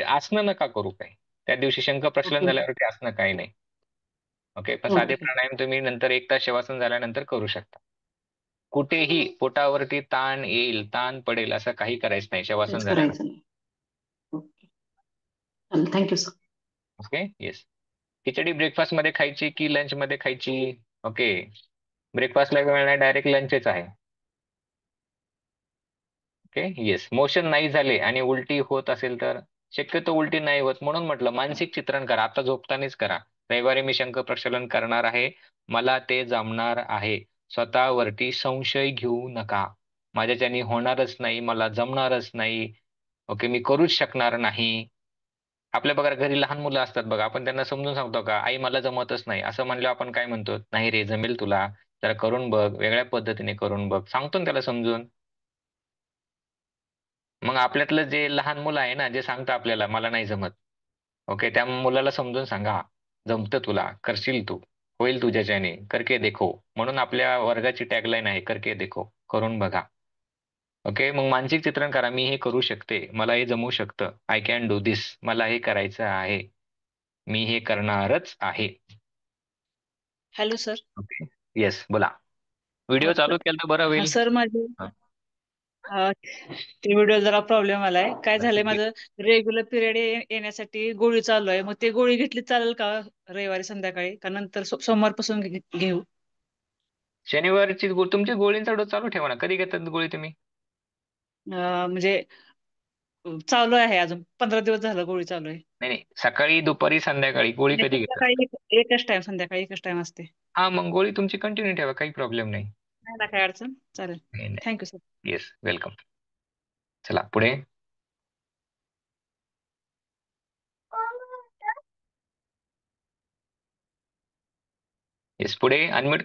आसनं नका करू काय त्या दिवशी, शंख प्रश्लन ओके झाल्यावरती आसनं काही नाही. ओके, पण साधे ओके. प्राणायाम तुम्ही नंतर 1 तास शवासन झाल्यानंतर करू शकता. कुठेही पोटावरती ताण येईल, ताण पडेल असं काही करायचं नाही शवासन तेच झाल्यानंतर. करायचं नाही. ओके चालेल, thank you sir. Okay, yes. Khichdi breakfast मध्ये खायची की लंच मध्ये खायची? ओके, ब्रेकफास्टला वेळ नाही, डायरेक्ट लंचच आहे. Okay, yes. मोशन नाही झाले आणि उलटी होत असेल तर, शक्यतो उलटी नाही होत म्हणून म्हटलं मानसिक चित्रण करा, आता झोपतानाच करा. रविवारी मी शंख प्रक्षालन करणार आहे, मला ते जमणार आहे. स्वतःवरती संशय घेऊ नका. माझ्याच्यानी होणारच नाही, मला जमणारच नाही, ओके, मी करूच शकणार नाही. आपल्या बघा घरी लहान मुलं असतात बघा, आपण त्यांना समजून सांगतो का, आई मला जमतच नाही असं म्हणल्यावर आपण काय म्हणतो, नाही रे जमेल तुला, जरा करून बघ, वेगळ्या पद्धतीने करून बघ, सांगतो ना त्याला समजून. मग आपल्यातलं जे लहान मुलं आहे ना, जे सांगतं आपल्याला मला नाही जमत, ओके, त्या मुलाला समजून सांगा, जमतं तुला, करशील तू, होईल तुझ्याच्याने, करके देखो. म्हणून आपल्या वर्गाची टॅगलाईन आहे, करके देखो, करून बघा. ओके, मग मानसिक चित्रण करा, मी हे करू शकते, मला हे जमू शकतं, आय कॅन डू दिस, मला हे करायचं आहे, मी हे करणारच आहे. Hello sir. ओके, येस बोला. व्हिडिओ चालू केला तर बरं हा होईल. सर, माझे हा. ते व्हिडिओ जरा प्रॉब्लेम आलाय. काय झालंय, ओके. माझं रेग्युलर पिरियड येण्यासाठी गोळी चालू आहे. मग ते गोळी घेतली चालेल का रविवारी संध्याकाळी, का नंतर सोमवारपासून घेऊ? शनिवारची तुमची गोळींचा डोस चालू ठेवा ना. कधी घेतात गोळी तुम्ही? म्हणजे चालू आहे, अजून 15 दिवस झालं गोळी चालू आहे. नाही नाही, सकाळी दुपारी संध्याकाळी गोळी नाही, कधी घेतात? संध्याकाळी एकच टाइम, संध्याकाळी एकच टाइम असते. हा, मग गोळी तुमची कंटिन्यू ठेवा, काही प्रॉब्लेम नाही. नाही ना काय अडचण? चालेल. नाही नाही. Thank you sir. Yes, welcome. चला पुढे. येस, पुढे अनम्यूट